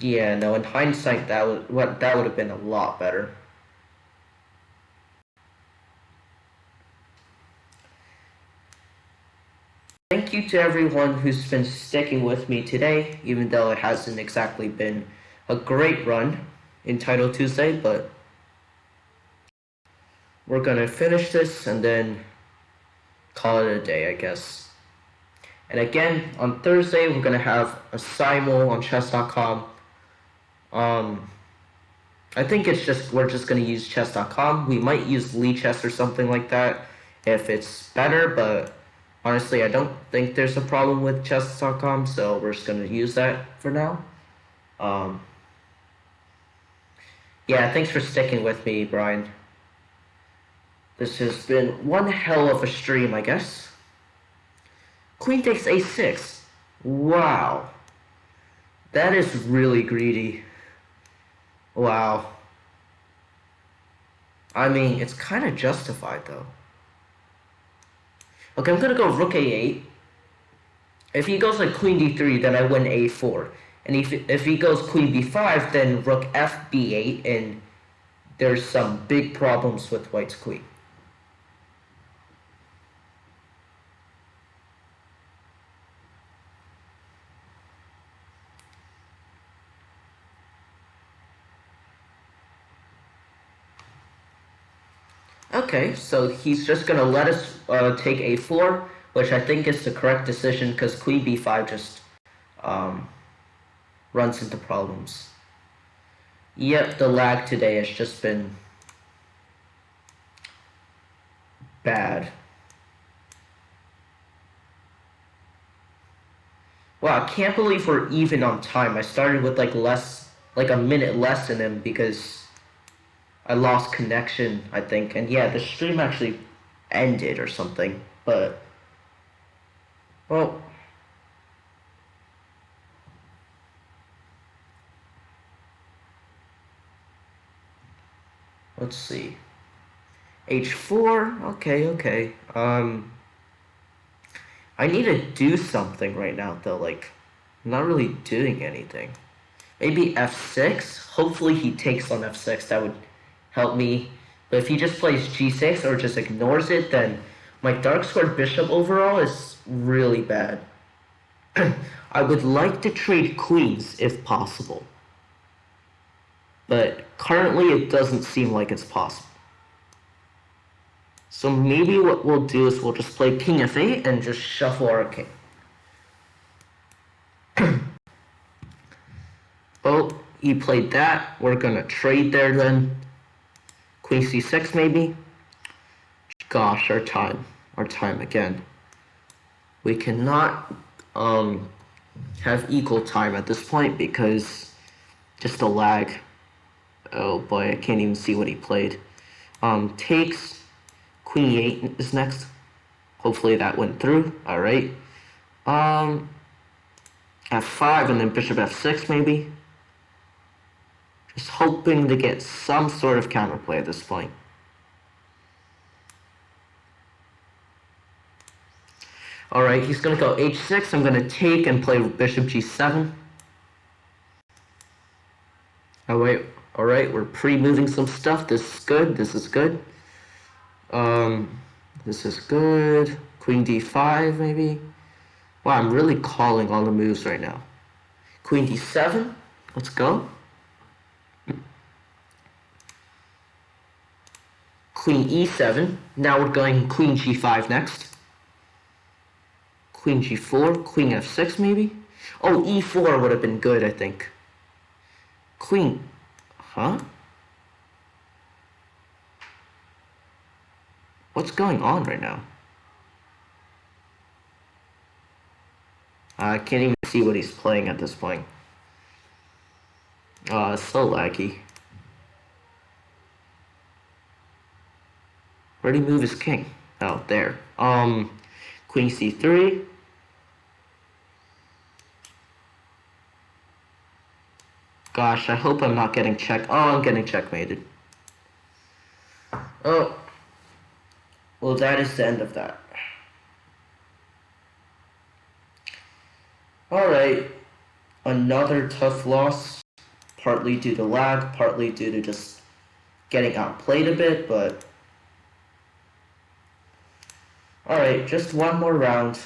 Yeah, no, in hindsight, that would have been a lot better. Thank you to everyone who's been sticking with me today, even though it hasn't exactly been a great run in Title Tuesday, but we're gonna finish this and then call it a day, I guess. And again, on Thursday, we're gonna have a simul on chess.com. I think we're just gonna use chess.com. We might use Lichess or something like that if it's better, but honestly, I don't think there's a problem with chess.com, so we're just gonna use that for now. Yeah, thanks for sticking with me, Brian. This has been one hell of a stream, I guess. Queen takes a6. Wow. That is really greedy. Wow. I mean, it's kind of justified, though. Okay, I'm gonna go rook a8. If he goes like queen d3, then I win a4. And if he goes queen b5, then rook f b8, and there's some big problems with white's queen. Okay, so he's just gonna let us take a4, which I think is the correct decision because queen b5 just runs into problems. Yep, the lag today has just been bad. Wow, I can't believe we're even on time. I started with like a minute less than him because I lost connection, I think. And yeah, the stream actually ended or something, but well, let's see. H4, okay. I need to do something right now though, like, I'm not really doing anything. Maybe f6? Hopefully he takes on f6, that would help me. But if he just plays g6 or just ignores it, then my dark squared bishop overall is really bad. I would like to trade queens if possible. But currently it doesn't seem like it's possible. So maybe what we'll do is we'll just play king f8 and just shuffle our king. Oh, he played that. We're gonna trade there then. Queen c6 maybe. Gosh, our time again. We cannot have equal time at this point because just a lag. Oh boy, I can't even see what he played. Takes. Queen e8 is next. Hopefully that went through. Alright. F5 and then bishop f6 maybe. Just hoping to get some sort of counterplay at this point. Alright, he's gonna go h6. I'm gonna take and play bishop g7. Alright, we're pre-moving some stuff. This is good. This is good. Queen d5 maybe. Wow, I'm really calling all the moves right now. Queen d7. Let's go. Queen e7. Now we're going queen g5 next. Queen g4, queen f6 maybe. Oh, e4 would have been good, I think. Queen. Huh? What's going on right now? I can't even see what he's playing at this point. It's so laggy. Where'd he move his king? Oh, there. Queen c3. Gosh, I hope I'm not getting checked. Oh, I'm getting checkmated. Oh. Well, that is the end of that. Alright. Another tough loss. Partly due to lag, partly due to just getting outplayed a bit, but... Alright, just one more round.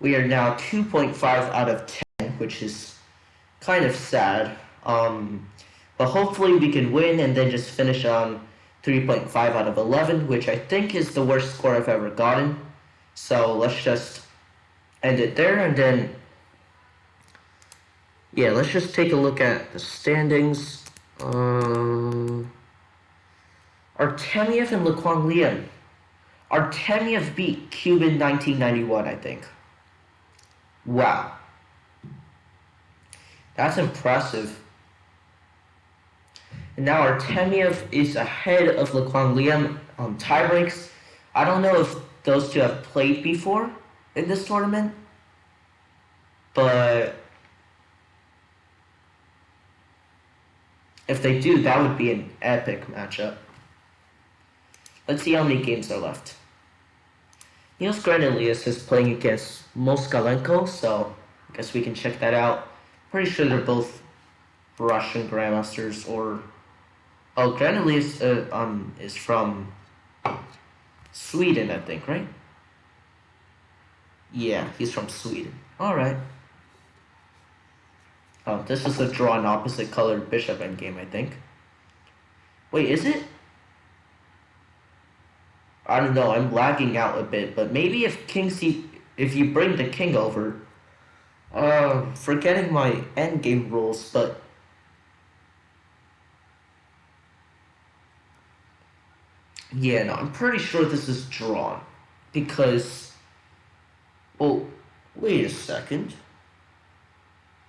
We are now 2.5 out of 10, which is kind of sad. But hopefully we can win and then just finish on 3.5 out of 11, which I think is the worst score I've ever gotten. So let's just end it there, and then, yeah, let's just take a look at the standings. Artemiev and Lequan Lian. Artemiev beat Cuban 1991, I think. Wow. That's impressive. And now Artemiev is ahead of Lequan Lian on tie breaks. I don't know if those two have played before in this tournament, but if they do, that would be an epic matchup. Let's see how many games are left. Niels Granilius is playing against Moskalenko, so I guess we can check that out. Pretty sure they're both Russian grandmasters, or... Oh, Granilius is from Sweden, I think, right? Yeah, he's from Sweden. Alright. Oh, this is a drawn opposite colored bishop endgame, I think. Wait, is it? I don't know, I'm lagging out a bit, but maybe if if you bring the king over, forgetting my endgame rules, but yeah, no, I'm pretty sure this is drawn, because, well, wait a second.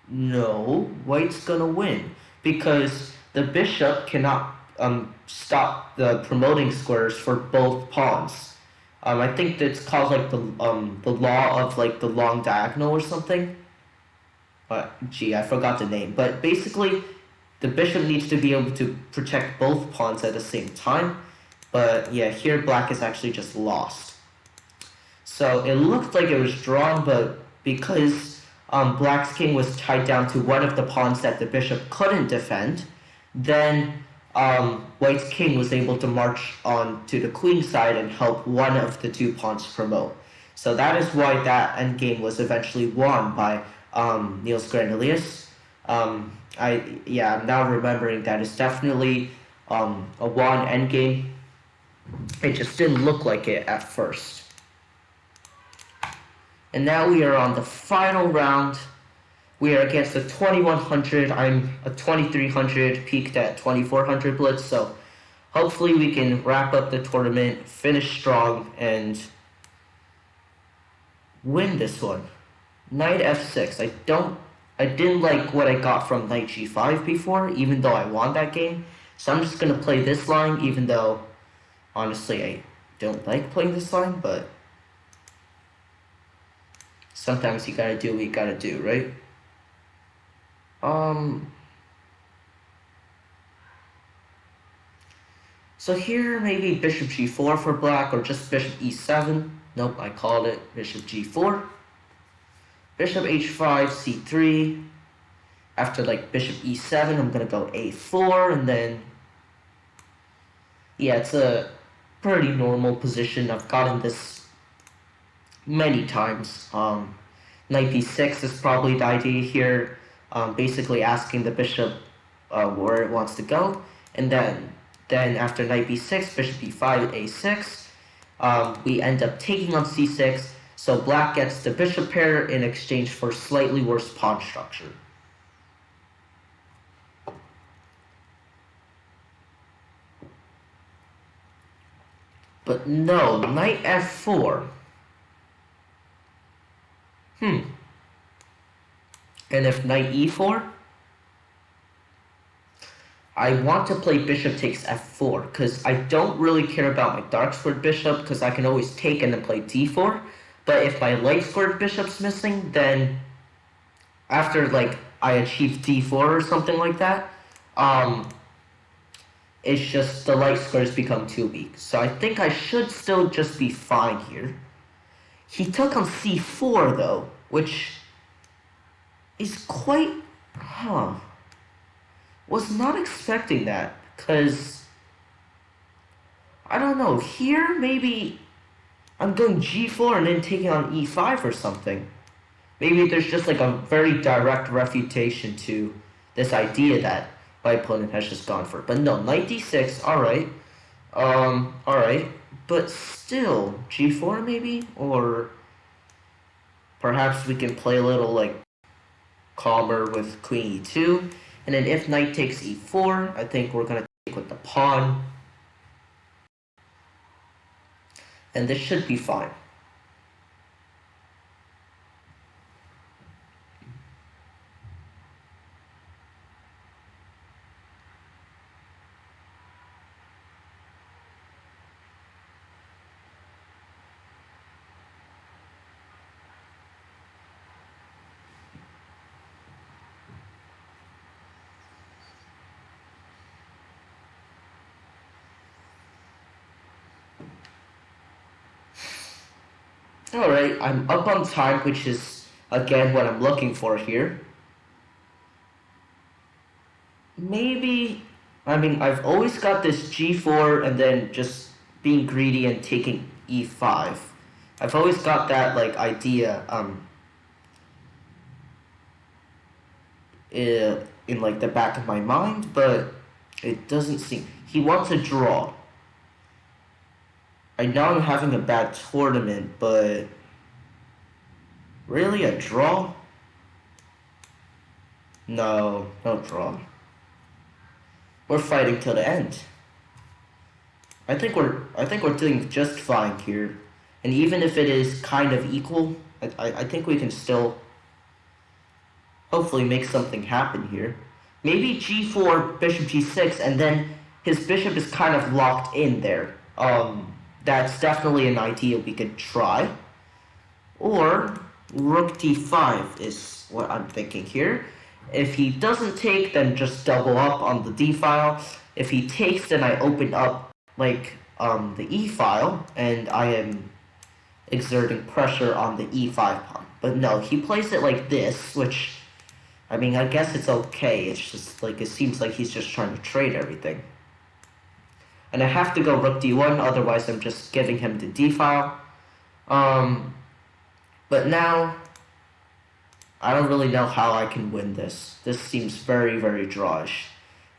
No, white's gonna win, because the bishop cannot stop the promoting squares for both pawns. I think that's called like the law of like the long diagonal or something. Gee, I forgot the name. But basically, the bishop needs to be able to protect both pawns at the same time. But yeah, here black is actually just lost. So it looked like it was drawn, but because black's king was tied down to one of the pawns that the bishop couldn't defend, then white's king was able to march on to the queen side and help one of the two pawns promote. So that is why that endgame was eventually won by Niels Granilius. I'm now remembering that it's definitely a won endgame. It just didn't look like it at first. And now we are on the final round. We are against a 2100. I'm a 2300, peaked at 2400 blitz. So hopefully we can wrap up the tournament, finish strong, and win this one. Knight f6. I didn't like what I got from knight g5 before, even though I won that game. So I'm just gonna play this line, even though honestly I don't like playing this line, but sometimes you gotta do what you gotta do, right? So here, maybe bishop g4 for black, or just bishop e7. Nope, I called it bishop g4. Bishop h5, c3. After like bishop e7, I'm gonna go a4, and then... Yeah, it's a pretty normal position. I've gotten this many times. Knight b6 is probably the idea here. Basically asking the bishop where it wants to go, and then after knight b6, bishop b5, a6, we end up taking on c6. So black gets the bishop pair in exchange for slightly worse pawn structure. But no, knight f4. And if knight e4? I want to play bishop takes f4, because I don't really care about my dark squared bishop, because I can always take and then play d4. But if my light squared bishop's missing, then after like I achieve d4 or something like that, it's just the light squares become too weak. So I think I should still just be fine here. He took on c4 though, which is quite... Was not expecting that, because... I don't know, here maybe I'm going g4 and then taking on e5 or something. Maybe there's just like a very direct refutation to this idea that my opponent has just gone for. But no, knight d6, alright. Alright. But still, g4 maybe? Or perhaps we can play a little like calmer with queen e2. And then if knight takes e4, I think we're gonna take with the pawn. And this should be fine. Alright, I'm up on time, which is, again, what I'm looking for here. Maybe, I mean, I've always got this g4 and then just being greedy and taking e5. I've always got that, like, idea, in, like, the back of my mind, but it doesn't seem... He wants a draw. I know I'm having a bad tournament, but really a draw? No draw. We're fighting till the end. I think we're doing just fine here. And even if it is kind of equal, I think we can still hopefully make something happen here. Maybe g4, bishop g6, and then his bishop is kind of locked in there. That's definitely an idea we could try. Or rook d5 is what I'm thinking here. If he doesn't take, then just double up on the d file. If he takes, then I open up like the e file, and I am exerting pressure on the e5 pawn. But no, he plays it like this, which, I mean, I guess it's okay. It's just like, it seems like he's just trying to trade everything. And I have to go rook d1, otherwise I'm just giving him the d file. But now, I don't really know how I can win this. This seems very, very drawish.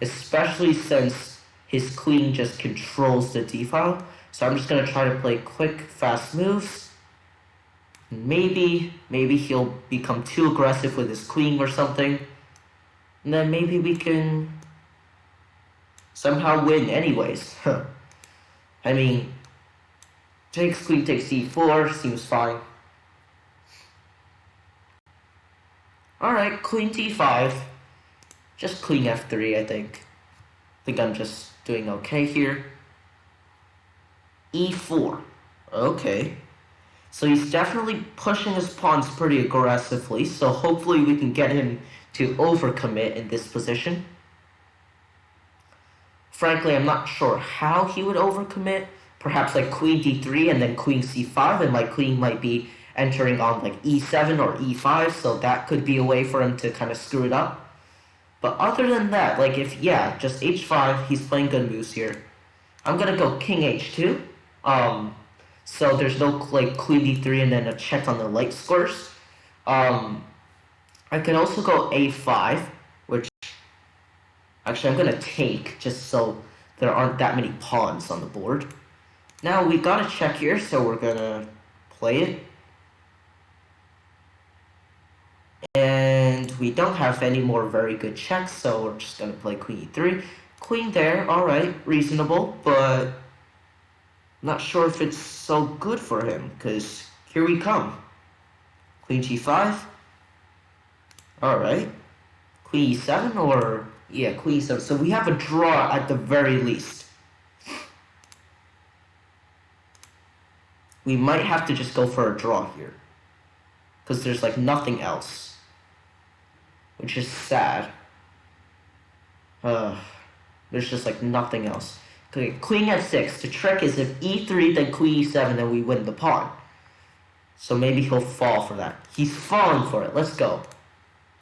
Especially since his queen just controls the d file. So I'm just going to try to play quick, fast moves. Maybe he'll become too aggressive with his queen or something. And then maybe we can somehow win anyways. I mean, takes queen takes e4, seems fine. Alright, queen d5. Just queen f3, I think. I think I'm just doing okay here. e4. Okay. So he's definitely pushing his pawns pretty aggressively, so hopefully we can get him to overcommit in this position. Frankly, I'm not sure how he would overcommit. Perhaps like queen d3 and then queen c5, and my queen might be entering on like e7 or e5, so that could be a way for him to kind of screw it up. But other than that, like if, yeah, just h5, he's playing good moves here. I'm gonna go king h2. So there's no like queen d3 and then a check on the light squares. I could also go a5, which actually I'm gonna take just so there aren't that many pawns on the board. Now we got a check here, so we're gonna play it. And we don't have any more very good checks, so we're just gonna play queen e3. Queen there, alright, reasonable, but not sure if it's so good for him, because here we come. Queen g5. Alright. Queen e7 or... yeah, queen e7. So we have a draw at the very least. We might have to just go for a draw here. Because there's like nothing else. Which is sad. There's just like nothing else. Okay, queen f6. The trick is if e3 then queen e7 then we win the pawn. So maybe he'll fall for that. He's falling for it. Let's go.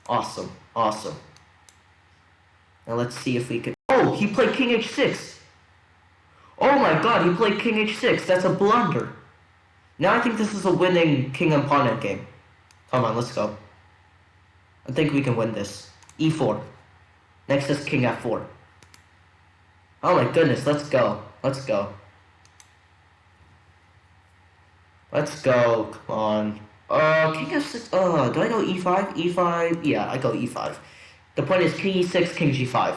Awesome. Awesome. Now let's see if we can... oh, he played king h6. Oh my god, he played king h6. That's a blunder. Now I think this is a winning king and pawn endgame. Come on, let's go. I think we can win this. e4. Next is king f4. Oh my goodness, let's go. Let's go. Let's go, come on. King f6, do I go e5? e5, yeah, I go e5. The point is king e6, king g5.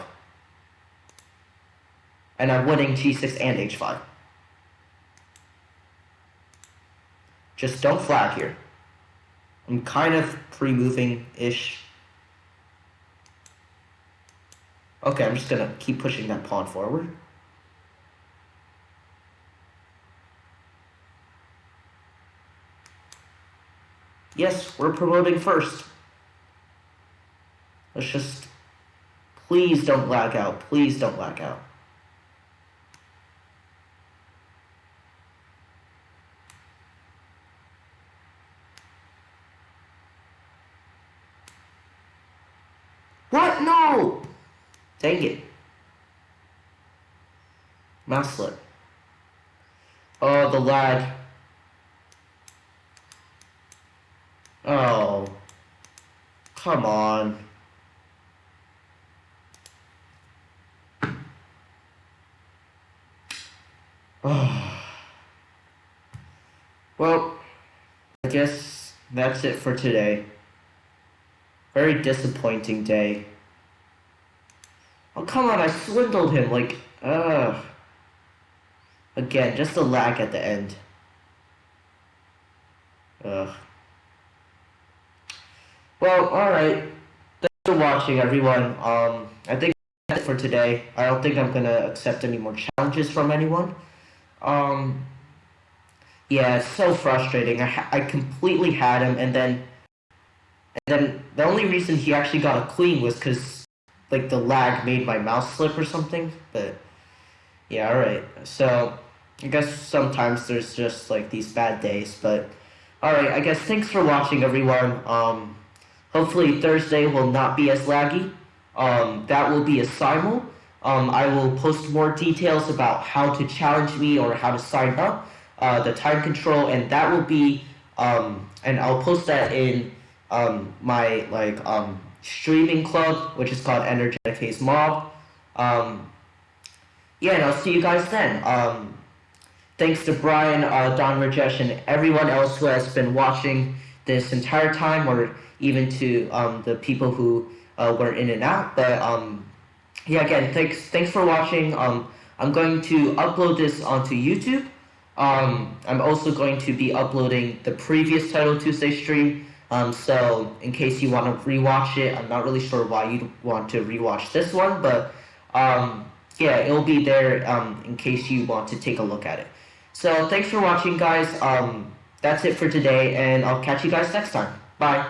And I'm winning g6 and h5. Just don't flag here. I'm kind of pre-moving-ish. Okay, I'm just gonna keep pushing that pawn forward. Yes, we're promoting first. Let's just... please don't lag out. Please don't lag out. What? No! Dang it. Mouse slip. Oh, the lag. Oh. Come on. Oh. Well, I guess that's it for today. Very disappointing day. Oh, come on, I swindled him, like, again, just a lag at the end. Well, alright. Thanks for watching, everyone. I think that's it for today. I don't think I'm gonna accept any more challenges from anyone. Yeah, it's so frustrating. I completely had him, and then the only reason he actually got a queen was because, like, the lag made my mouse slip or something. But yeah, alright. So I guess sometimes there's just like these bad days. But alright, I guess thanks for watching, everyone. Hopefully Thursday will not be as laggy. That will be a simul. I will post more details about how to challenge me or how to sign up, the time control, and that will be, and I'll post that in my streaming club, which is called EnergeticHay's Mob. Yeah, and I'll see you guys then. Thanks to Brian, Don Rajesh, and everyone else who has been watching this entire time, or even to the people who were in and out. But yeah, again, thanks for watching. I'm going to upload this onto YouTube. I'm also going to be uploading the previous Title Tuesday stream. So in case you want to rewatch it, I'm not really sure why you'd want to rewatch this one, but yeah, it'll be there in case you want to take a look at it. So thanks for watching, guys. That's it for today, and I'll catch you guys next time. Bye.